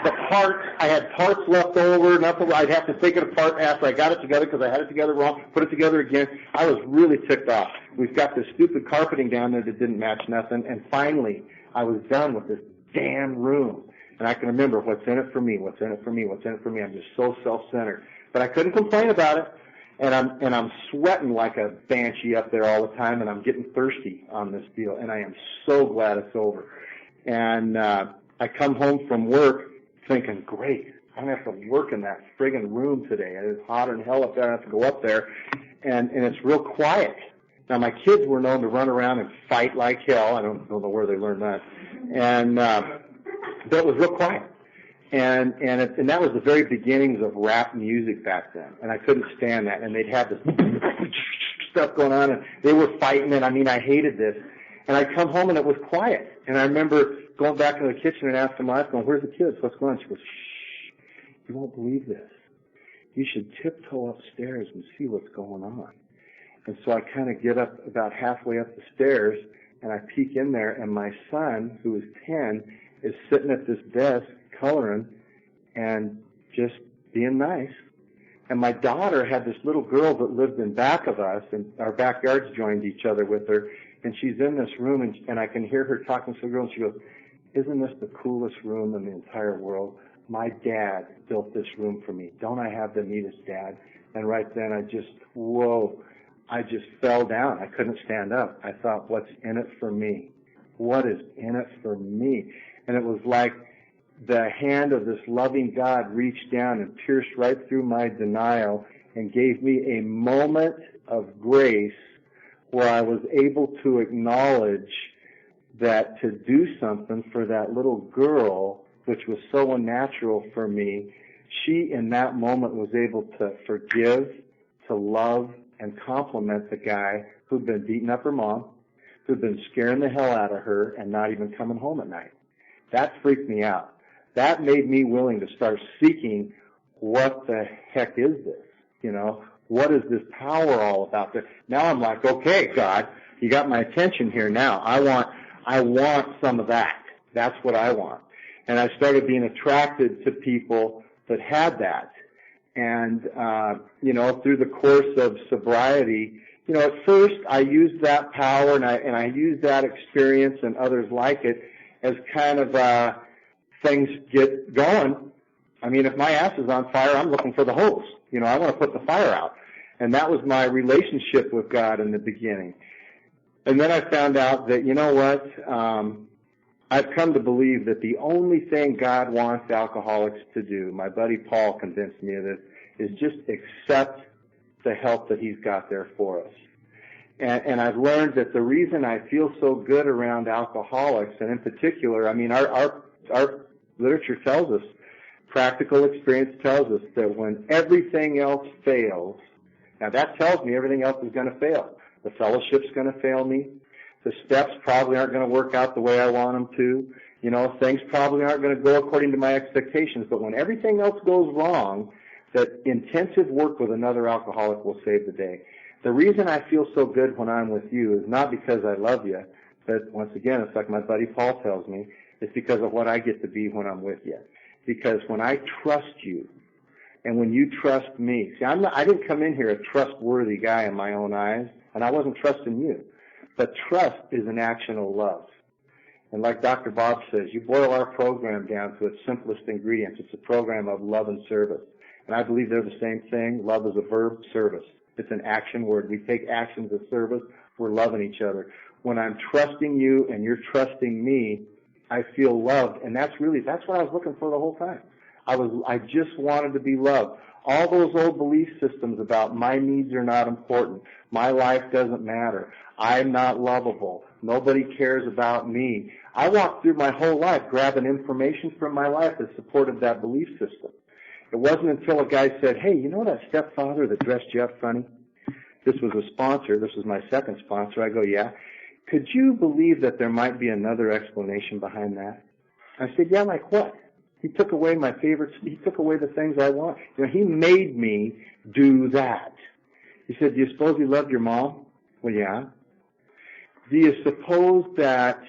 The parts, I had parts left over. Nothing. I'd have to take it apart after I got it together because I had it together wrong. Put it together again. I was really ticked off. We've got this stupid carpeting down there that didn't match nothing. And finally, I was done with this damn room. And I can remember what's in it for me, what's in it for me, what's in it for me. I'm just so self-centered. But I couldn't complain about it. And I'm sweating like a banshee up there all the time, and I'm getting thirsty on this deal, and I am so glad it's over. And I come home from work thinking, great, I don't have to work in that friggin' room today. It's hotter than hell up there. I have to go up there, and it's real quiet. Now, my kids were known to run around and fight like hell. I don't know where they learned that. And but it was real quiet. And that was the very beginnings of rap music back then, and I couldn't stand that. And they'd have this stuff going on, and they were fighting, and I mean, I hated this. And I'd come home, and it was quiet. And I remember going back into the kitchen and asking my wife, going, where's the kids? What's going on? She goes, shh, you won't believe this. You should tiptoe upstairs and see what's going on. And so I kind of get up about halfway up the stairs, and I peek in there, and my son, who is 10, is sitting at this desk, coloring and just being nice. And my daughter had this little girl that lived in back of us, and our backyards joined each other with her, and she's in this room, and I can hear her talking to the girl, and she goes, isn't this the coolest room in the entire world? My dad built this room for me. Don't I have the neatest dad? And right then I just fell down. I couldn't stand up. I thought, what's in it for me? What is in it for me? And it was like the hand of this loving God reached down and pierced right through my denial and gave me a moment of grace where I was able to acknowledge that to do something for that little girl, which was so unnatural for me, she in that moment was able to forgive, to love, and compliment the guy who'd been beating up her mom, who'd been scaring the hell out of her and not even coming home at night. That freaked me out. That made me willing to start seeking, what the heck is this? You know, what is this power all about? Now I'm like, okay, God, you got my attention here now. I want some of that. That's what I want. And I started being attracted to people that had that. And, you know, through the course of sobriety, you know, at first I used that power and I used that experience and others like it as kind of, things get going. I mean, if my ass is on fire, I'm looking for the hose. You know, I want to put the fire out. And that was my relationship with God in the beginning. And then I found out that, you know what, I've come to believe that the only thing God wants alcoholics to do, my buddy Paul convinced me of this, is just accept the help that He's got there for us. And I've learned that the reason I feel so good around alcoholics, and in particular, I mean, our literature tells us, practical experience tells us that when everything else fails, now that tells me everything else is going to fail. The fellowship's going to fail me. The steps probably aren't going to work out the way I want them to. You know, things probably aren't going to go according to my expectations. But when everything else goes wrong, that intensive work with another alcoholic will save the day. The reason I feel so good when I'm with you is not because I love you, but once again, it's like my buddy Paul tells me, it's because of what I get to be when I'm with you. Because when I trust you, and when you trust me, see, I didn't come in here a trustworthy guy in my own eyes, and I wasn't trusting you. But trust is an action of love. And like Dr. Bob says, you boil our program down to its simplest ingredients. It's a program of love and service. And I believe they're the same thing. Love is a verb, service. It's an action word. We take actions of service. We're loving each other. When I'm trusting you and you're trusting me, I feel loved. And that's what I was looking for the whole time. I just wanted to be loved. All those old belief systems about my needs are not important, my life doesn't matter, I'm not lovable, nobody cares about me. I walked through my whole life grabbing information from my life that supported that belief system. It wasn't until a guy said, hey, you know that stepfather that dressed you up funny? This was a sponsor. This was my second sponsor. I go, yeah. Could you believe that there might be another explanation behind that? I said, yeah, like what? He took away my favorites. He took away the things I want. You know, he made me do that. He said, do you suppose he loved your mom? Well, yeah. Do you suppose that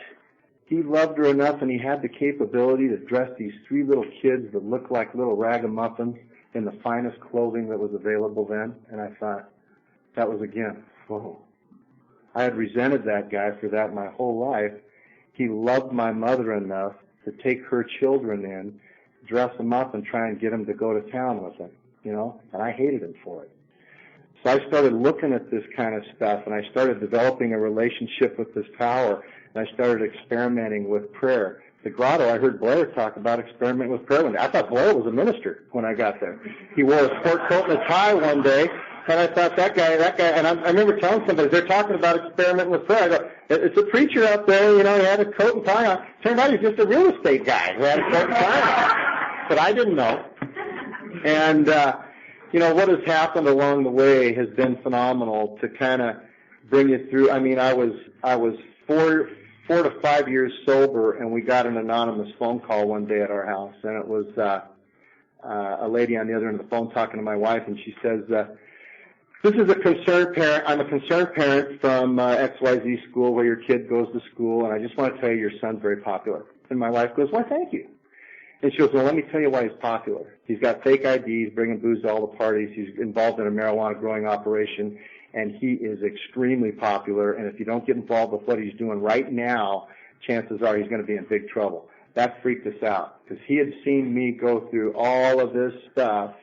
he loved her enough and he had the capability to dress these three little kids that looked like little ragamuffins in the finest clothing that was available then? And I thought, that was again, whoa. I had resented that guy for that my whole life. He loved my mother enough to take her children in, dress them up, and try and get them to go to town with him, you know, and I hated him for it. So I started looking at this kind of stuff, and I started developing a relationship with this power, and I started experimenting with prayer. The grotto, I heard Blair talk about experimenting with prayer one day. I thought Blair was a minister when I got there. He wore a sport coat and a tie one day, and I thought that guy, and I remember telling somebody, they're talking about experimenting with prayer. I go, it's a preacher out there, you know, he had a coat and tie on. Turned out he's just a real estate guy who had a coat and tie on. But I didn't know. And, you know, what has happened along the way has been phenomenal to kind of bring you through. I mean, I was 4 to 5 years sober, and we got an anonymous phone call one day at our house, and it was a lady on the other end of the phone talking to my wife, and she says, this is a concerned parent. I'm a concerned parent from XYZ school where your kid goes to school, and I just want to tell you your son's very popular. And my wife goes, why, thank you. And she goes, well, let me tell you why he's popular. He's got fake IDs, bringing booze to all the parties. He's involved in a marijuana growing operation, and he is extremely popular. And if you don't get involved with what he's doing right now, chances are he's going to be in big trouble. That freaked us out because he had seen me go through all of this stuff,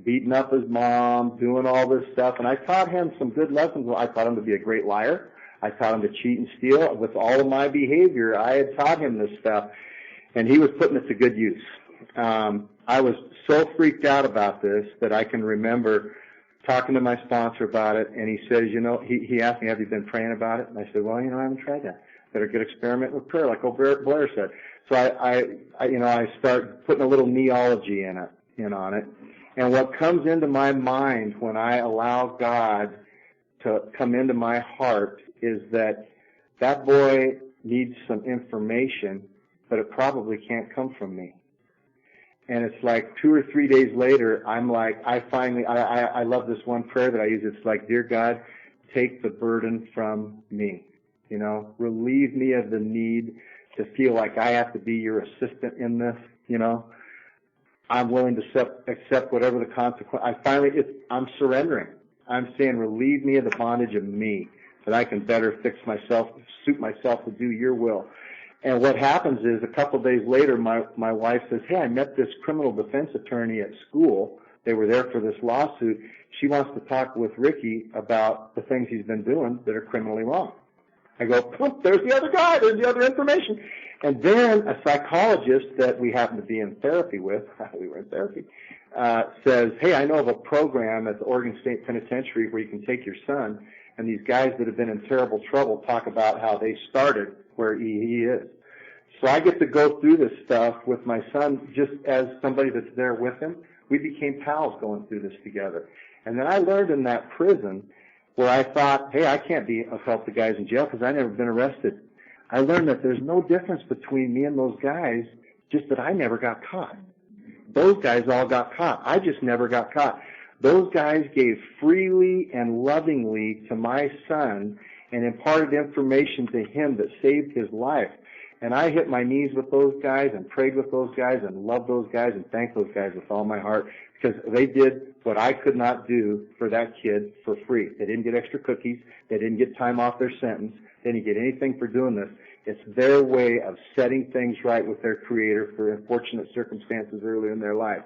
beating up his mom, doing all this stuff, and I taught him some good lessons. I taught him to be a great liar. I taught him to cheat and steal. With all of my behavior, I had taught him this stuff, and he was putting it to good use. I was so freaked out about this that I can remember talking to my sponsor about it, and he says, you know, he asked me, have you been praying about it? And I said, well, you know, I haven't tried that. Better get experiment with prayer, like old Blair said. So I start putting a little neology in on it. And what comes into my mind when I allow God to come into my heart is that boy needs some information, but it probably can't come from me. And it's like 2 or 3 days later, I'm like, I love this one prayer that I use. It's like, dear God, take the burden from me. You know, relieve me of the need to feel like I have to be your assistant in this, you know. I'm willing to accept whatever the consequence. I'm surrendering. I'm saying, relieve me of the bondage of me, that I can better suit myself to do your will. And what happens is, a couple of days later, my wife says, hey, I met this criminal defense attorney at school. They were there for this lawsuit. She wants to talk with Ricky about the things he's been doing that are criminally wrong. I go, oh, there's the other guy. There's the other information. And then a psychologist that we happen to be in therapy with, we were in therapy, says, hey, I know of a program at the Oregon State Penitentiary where you can take your son, and these guys that have been in terrible trouble talk about how they started where he is. So I get to go through this stuff with my son just as somebody that's there with him. We became pals going through this together. And then I learned in that prison where I thought, hey, I can't be help the guys in jail because I've never been arrested. I learned that there's no difference between me and those guys, just that I never got caught. Those guys all got caught. I just never got caught. Those guys gave freely and lovingly to my son and imparted information to him that saved his life. And I hit my knees with those guys and prayed with those guys and loved those guys and thanked those guys with all my heart because they did what I could not do for that kid for free. They didn't get extra cookies. They didn't get time off their sentence. They didn't get anything for doing this. It's their way of setting things right with their Creator for unfortunate circumstances earlier in their life.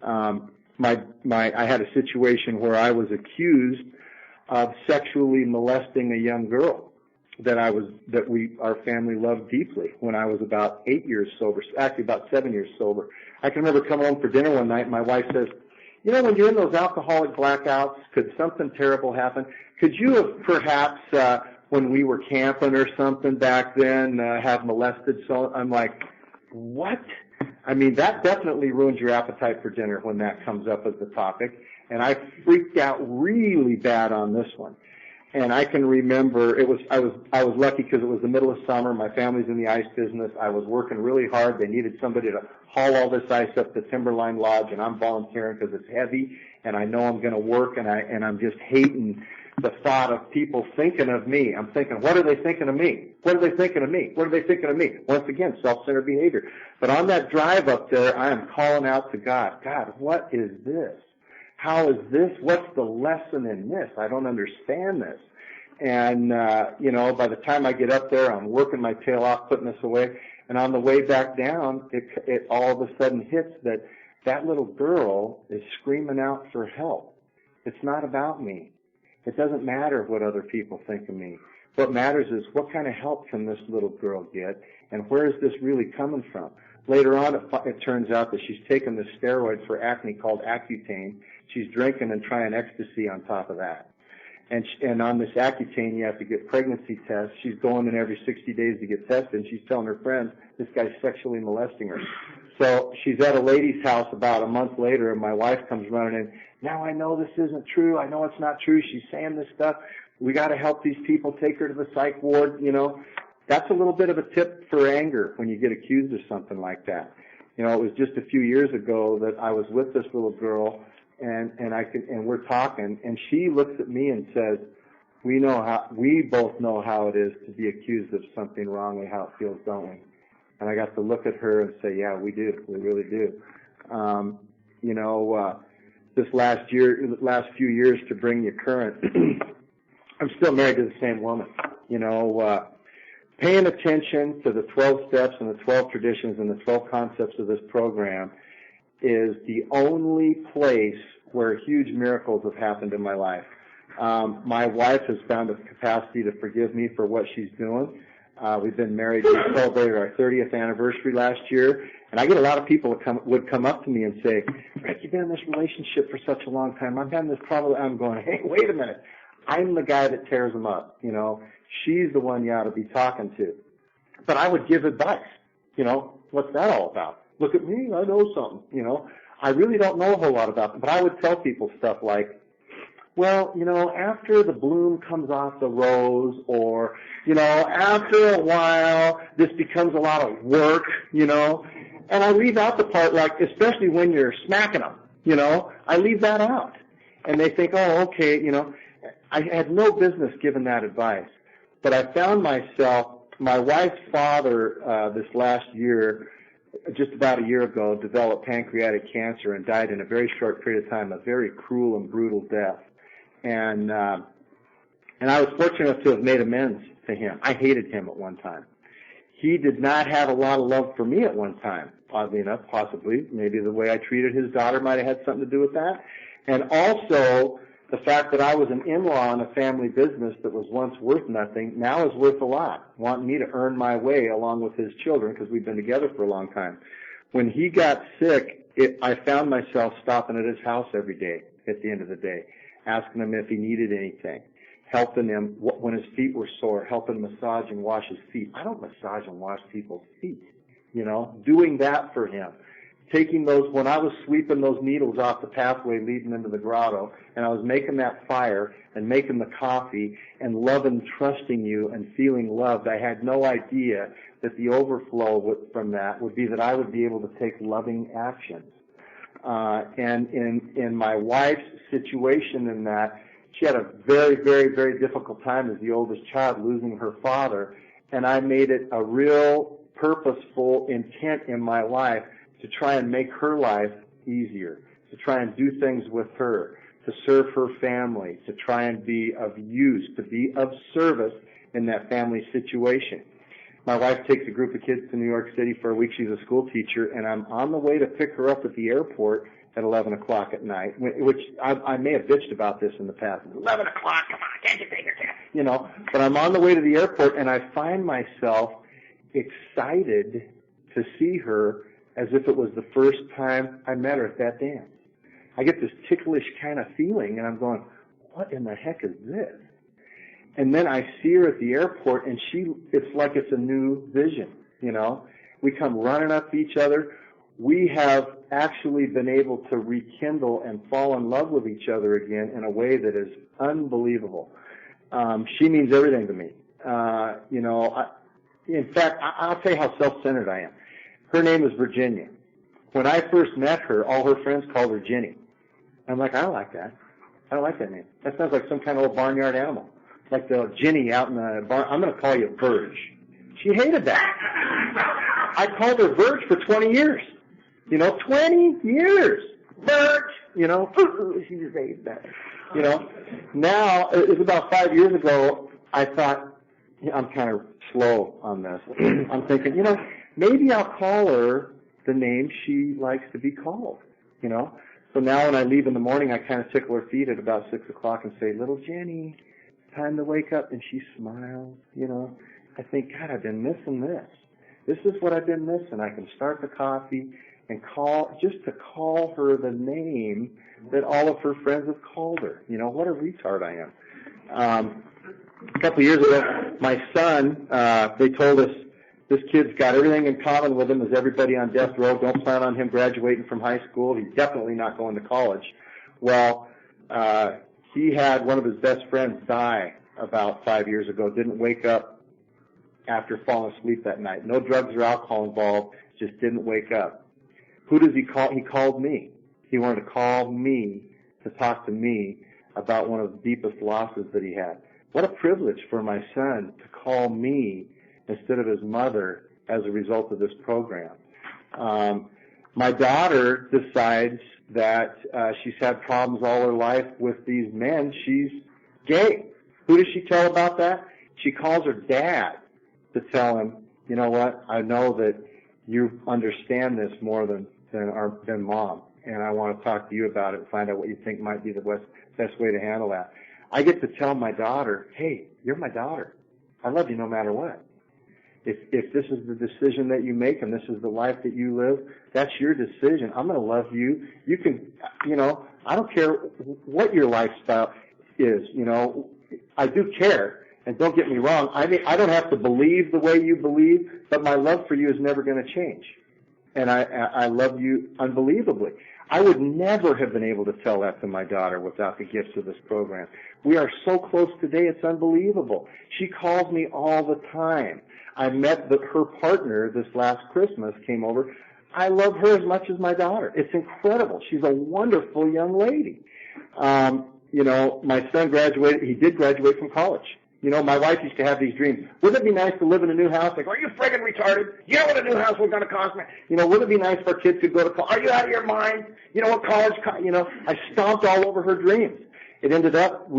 I had a situation where I was accused of sexually molesting a young girl that our family loved deeply when I was about 8 years sober, actually about 7 years sober. I can remember coming home for dinner one night and my wife says, you know, when you're in those alcoholic blackouts, could something terrible happen? Could you have perhaps, when we were camping or something back then, have molested? So I'm like, what? I mean, that definitely ruins your appetite for dinner when that comes up as a topic. And I freaked out really bad on this one. And I can remember I was lucky because it was the middle of summer. My family's in the ice business. I was working really hard. They needed somebody to haul all this ice up to Timberline Lodge, and I'm volunteering because it's heavy, and I know I'm going to work, and I'm just hating the thought of people thinking of me. I'm thinking, what are they thinking of me? What are they thinking of me? What are they thinking of me? Once again, self-centered behavior. But on that drive up there, I am calling out to God, God, what is this? How is this? What's the lesson in this? I don't understand this. And, by the time I get up there, I'm working my tail off, putting this away. And on the way back down, it all of a sudden hits that little girl is screaming out for help. It's not about me. It doesn't matter what other people think of me. What matters is what kind of help can this little girl get, and where is this really coming from? Later on, it turns out that she's taken this steroid for acne called Accutane. She's drinking and trying ecstasy on top of that. And on this Accutane, you have to get pregnancy tests. She's going in every 60 days to get tested, and she's telling her friends this guy's sexually molesting her. So she's at a lady's house about a month later, and my wife comes running in. Now I know this isn't true. I know it's not true. She's saying this stuff. We got to help these people. Take her to the psych ward. That's a little bit of a tip for anger when you get accused of something like that. It was just a few years ago that I was with this little girl, and we're talking, and she looks at me and says, we both know how it is to be accused of something wrongly, how it feels, don't we? And I got to look at her and say, yeah, we do. We really do. This last few years, to bring you current, I'm still married to the same woman. Paying attention to the 12 steps and the 12 traditions and the 12 concepts of this program is the only place where huge miracles have happened in my life. My wife has found a capacity to forgive me for what she's doing. We've been married. We celebrated our 30th anniversary last year, and I get a lot of people that would come up to me and say, Rick, you've been in this relationship for such a long time. I've had this problem. I'm going, hey, wait a minute. I'm the guy that tears them up. She's the one you ought to be talking to. But I would give advice. What's that all about? Look at me. I know something. I really don't know a whole lot about them. But I would tell people stuff like, well, after the bloom comes off the rose, or, after a while, this becomes a lot of work, and I leave out the part like, especially when you're smacking them, I leave that out. And they think, oh, okay, I had no business giving that advice. But I found myself, my wife's father, this last year, just about a year ago, developed pancreatic cancer and died in a very short period of time, a very cruel and brutal death. And I was fortunate enough to have made amends to him. I hated him at one time. He did not have a lot of love for me at one time, oddly enough, possibly. Maybe the way I treated his daughter might have had something to do with that. And also, the fact that I was an in-law in a family business that was once worth nothing, now is worth a lot, wanting me to earn my way along with his children, because we've been together for a long time. When he got sick I found myself stopping at his house every day at the end of the day, asking him if he needed anything, helping him when his feet were sore, helping massage and wash his feet. I don't massage and wash people's feet, doing that for him. Taking those, when I was sweeping those needles off the pathway leading into the grotto, and I was making that fire and making the coffee and loving, trusting you and feeling loved, I had no idea that the overflow from that would be that I would be able to take loving actions. And in my wife's situation in that, she had a very, very, very difficult time as the oldest child, losing her father, and I made it a real purposeful intent in my life to try and make her life easier, to try and do things with her, to serve her family, to try and be of use, to be of service in that family situation. My wife takes a group of kids to New York City for a week. She's a school teacher, and I'm on the way to pick her up at the airport at 11 o'clock at night, which I may have bitched about this in the past. 11 o'clock, come on, can't you take her? But I'm on the way to the airport, and I find myself excited to see her as if it was the first time I met her at that dance. I get this ticklish kind of feeling, and I'm going, what in the heck is this? And then I see her at the airport, and it's like it's a new vision, We come running up to each other. We have actually been able to rekindle and fall in love with each other again in a way that is unbelievable. She means everything to me. In fact, I'll tell you how self-centered I am. Her name is Virginia. When I first met her, all her friends called her Ginny. I'm like, I don't like that. I don't like that name. That sounds like some kind of old barnyard animal. Like the Ginny out in the barn. I'm going to call you Verge. She hated that. I called her Verge for 20 years. 20 years. Verge. She just hated that. Now, it was about 5 years ago, I thought, I'm kind of slow on this. I'm thinking, maybe I'll call her the name she likes to be called, So now when I leave in the morning, I kind of tickle her feet at about 6 o'clock and say, little Jenny, time to wake up. And she smiles, I think, God, I've been missing this. This is what I've been missing. I can start the coffee and just to call her the name that all of her friends have called her. What a retard I am. A couple of years ago, my son, they told us, this kid's got everything in common with him as everybody on death row. Don't plan on him graduating from high school. He's definitely not going to college. Well, he had one of his best friends die about 5 years ago, didn't wake up after falling asleep that night. No drugs or alcohol involved, just didn't wake up. Who does he call? He called me. He wanted to call me to talk to me about one of the deepest losses that he had. What a privilege for my son to call me instead of his mother as a result of this program. My daughter decides that she's had problems all her life with these men. She's gay. Who does she tell about that? She calls her dad to tell him, you know what, I know that you understand this more than mom, and I want to talk to you about it and find out what you think might be the best way to handle that. I get to tell my daughter, hey, you're my daughter. I love you no matter what. If this is the decision that you make and this is the life that you live, that's your decision. I'm going to love you. You can, I don't care what your lifestyle is, I do care. And don't get me wrong, I don't have to believe the way you believe, but my love for you is never going to change. And I love you unbelievably. I would never have been able to tell that to my daughter without the gifts of this program. We are so close today, it's unbelievable. She calls me all the time. I met her partner this last Christmas, came over. I love her as much as my daughter. It's incredible. She's a wonderful young lady. My son graduated. He did graduate from college. My wife used to have these dreams. Wouldn't it be nice to live in a new house? Like, are you friggin' retarded? You know what a new house was going to cost me? Wouldn't it be nice if our kids could go to college? Are you out of your mind? What college I stomped all over her dreams. It ended up,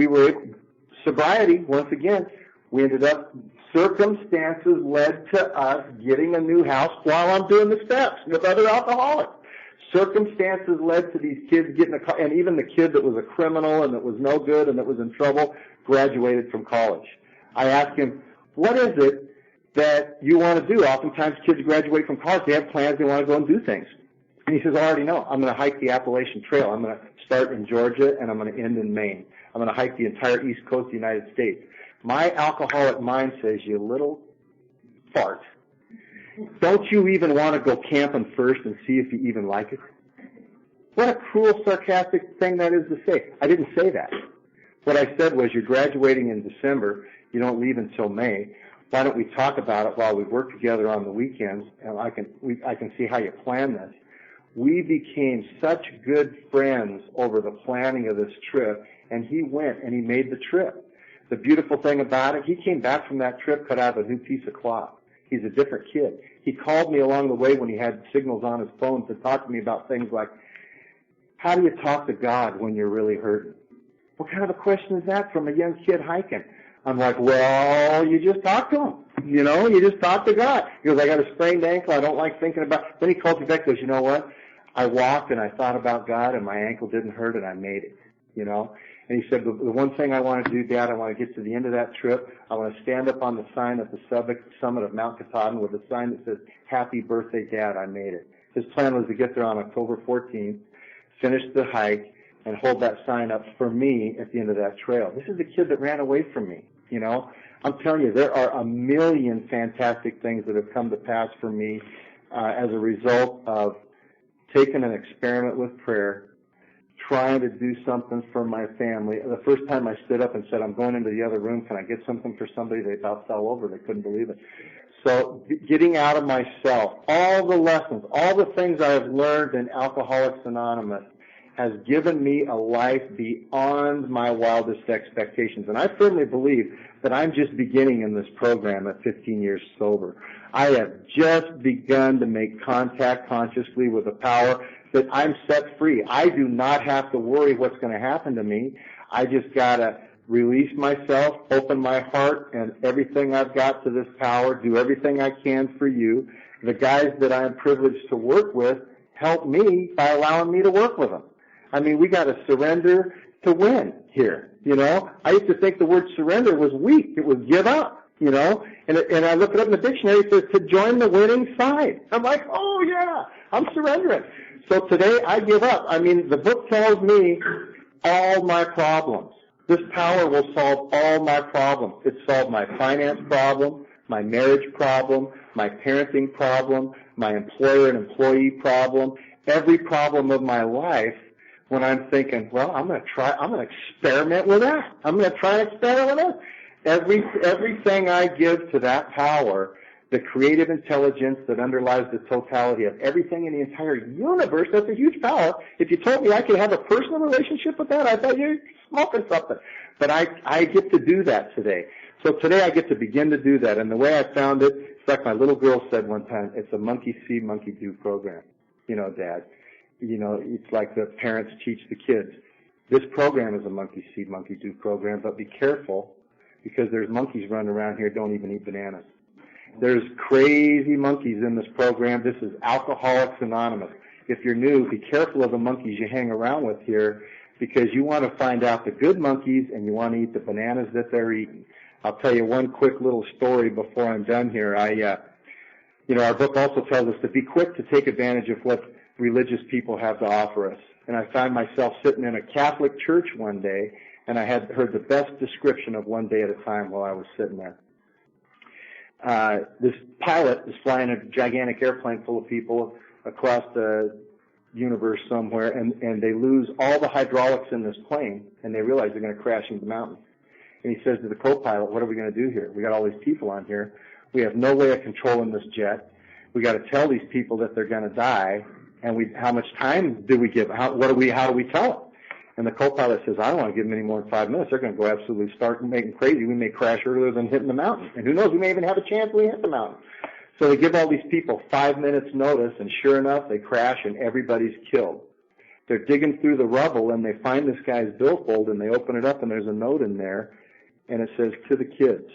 sobriety, once again, we ended up, circumstances led to us getting a new house while I'm doing the steps with other alcoholics. Circumstances led to these kids getting a car, and even the kid that was a criminal and that was no good and that was in trouble graduated from college. I asked him, what is it that you want to do? Oftentimes kids graduate from college, they have plans, they want to go and do things. And he says, I already know. I'm going to hike the Appalachian Trail. I'm going to start in Georgia, and I'm going to end in Maine. I'm going to hike the entire east coast of the United States. My alcoholic mind says, you little fart. Don't you even want to go camping first and see if you even like it? What a cruel, sarcastic thing that is to say. I didn't say that. What I said was, you're graduating in December. You don't leave until May. Why don't we talk about it while we work together on the weekends, and I can see how you plan this. We became such good friends over the planning of this trip, and he went and he made the trip. The beautiful thing about it, he came back from that trip cut out of a new piece of cloth. He's a different kid. He called me along the way when he had signals on his phone to talk to me about things like, how do you talk to God when you're really hurting? What kind of a question is that from a young kid hiking? I'm like, well, you just talk to him. You know, you just talk to God. He goes, I got a sprained ankle. I don't like thinking about. Then he calls me back and goes, you know what? I walked and I thought about God and my ankle didn't hurt and I made it. You know? And he said, the one thing I want to do, Dad, I want to get to the end of that trip. I want to stand up on the sign at the summit of Mount Katahdin with a sign that says, Happy Birthday, Dad, I made it. His plan was to get there on October 14th, finish the hike, and hold that sign up for me at the end of that trail. This is the kid that ran away from me, you know. I'm telling you, there are a million fantastic things that have come to pass for me as a result of taking an experiment with prayer, trying to do something for my family. The first time I stood up and said, I'm going into the other room, can I get something for somebody? They about fell over. They couldn't believe it. So getting out of myself, all the lessons, all the things I have learned in Alcoholics Anonymous has given me a life beyond my wildest expectations. And I firmly believe that I'm just beginning in this program at 15 years sober. I have just begun to make contact consciously with a power that I'm set free. I do not have to worry what's going to happen to me. I just got to release myself, open my heart and everything I've got to this power, do everything I can for you. The guys that I am privileged to work with help me by allowing me to work with them. I mean, we got to surrender to win here, you know. I used to think the word surrender was weak. It was give up, you know. And I look it up in the dictionary, it says to join the winning side. I'm like, oh, yeah, I'm surrendering. So today I give up. I mean, the book tells me all my problems. This power will solve all my problems. It solved my finance problem, my marriage problem, my parenting problem, my employer and employee problem, every problem of my life. When I'm thinking, well, I'm going to experiment with that. I'm going to try and experiment with that. Everything I give to that power, the creative intelligence that underlies the totality of everything in the entire universe, that's a huge power. If you told me I could have a personal relationship with that, I thought you're smoking something. But I get to do that today. So today I get to begin to do that. And the way I found it, it's like my little girl said one time, it's a monkey see, monkey do program. You know, Dad. You know, it's like the parents teach the kids. This program is a monkey see, monkey do program, but be careful because there's monkeys running around here don't even eat bananas. There's crazy monkeys in this program. This is Alcoholics Anonymous. If you're new, be careful of the monkeys you hang around with here because you want to find out the good monkeys and you want to eat the bananas that they're eating. I'll tell you one quick little story before I'm done here. Our book also tells us to be quick to take advantage of what religious people have to offer us. And I found myself sitting in a Catholic church one day, and I had heard the best description of one day at a time while I was sitting there. This pilot is flying a gigantic airplane full of people across the universe somewhere, and they lose all the hydraulics in this plane, and they realize they're going to crash into the mountain. And he says to the co-pilot, what are we going to do here? We got all these people on here. We have no way of controlling this jet. We got to tell these people that they're going to die. And how much time do we give? How do we tell them? And the co-pilot says, I don't want to give them any more than 5 minutes. They're going to go absolutely start making crazy. We may crash earlier than hitting the mountain. And who knows, we may even have a chance when we hit the mountain. So they give all these people 5 minutes notice, and sure enough, they crash and everybody's killed. They're digging through the rubble, and they find this guy's billfold, and they open it up, and there's a note in there, and it says, to the kids,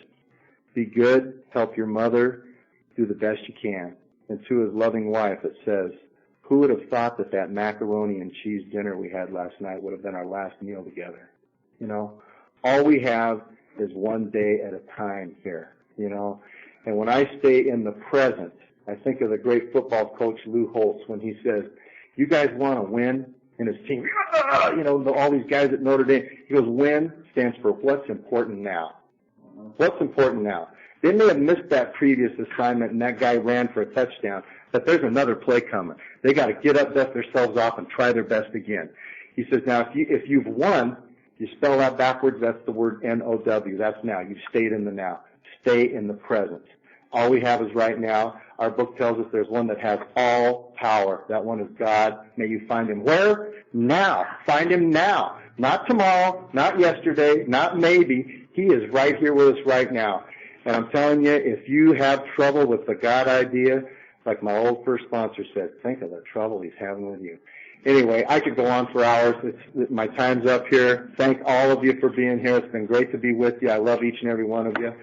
be good, help your mother, do the best you can. And to his loving wife, it says, who would have thought that macaroni and cheese dinner we had last night would have been our last meal together? You know, all we have is one day at a time here, you know. And when I stay in the present, I think of the great football coach Lou Holtz when he says, You guys want to win? And his team, all these guys at Notre Dame. He goes, win stands for what's important now. What's important now? They may have missed that previous assignment and that guy ran for a touchdown, but there's another play coming. They got to get up, dust themselves off, and try their best again. He says, now, if you've won, you spell that backwards, that's the word N-O-W. That's now. You've stayed in the now. Stay in the present. All we have is right now. Our book tells us there's one that has all power. That one is God. May you find him where? Now. Find him now. Not tomorrow, not yesterday, not maybe. He is right here with us right now. And I'm telling you, if you have trouble with the God idea, like my old first sponsor said, think of the trouble he's having with you. Anyway, I could go on for hours. My time's up here. Thank all of you for being here. It's been great to be with you. I love each and every one of you.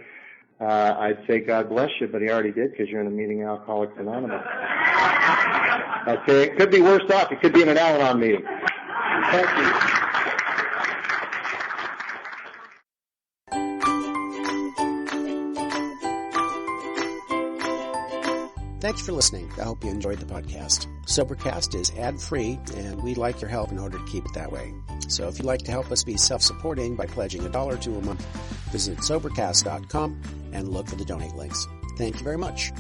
I'd say God bless you, but he already did because you're in a meeting of Alcoholics Anonymous. Okay, it could be worse off. It could be in an Al-Anon meeting. Thank you. Thanks for listening. I hope you enjoyed the podcast. Sobercast is ad-free, and we'd like your help in order to keep it that way. So if you'd like to help us be self-supporting by pledging $1 or $2 a month, visit Sobercast.com and look for the donate links. Thank you very much.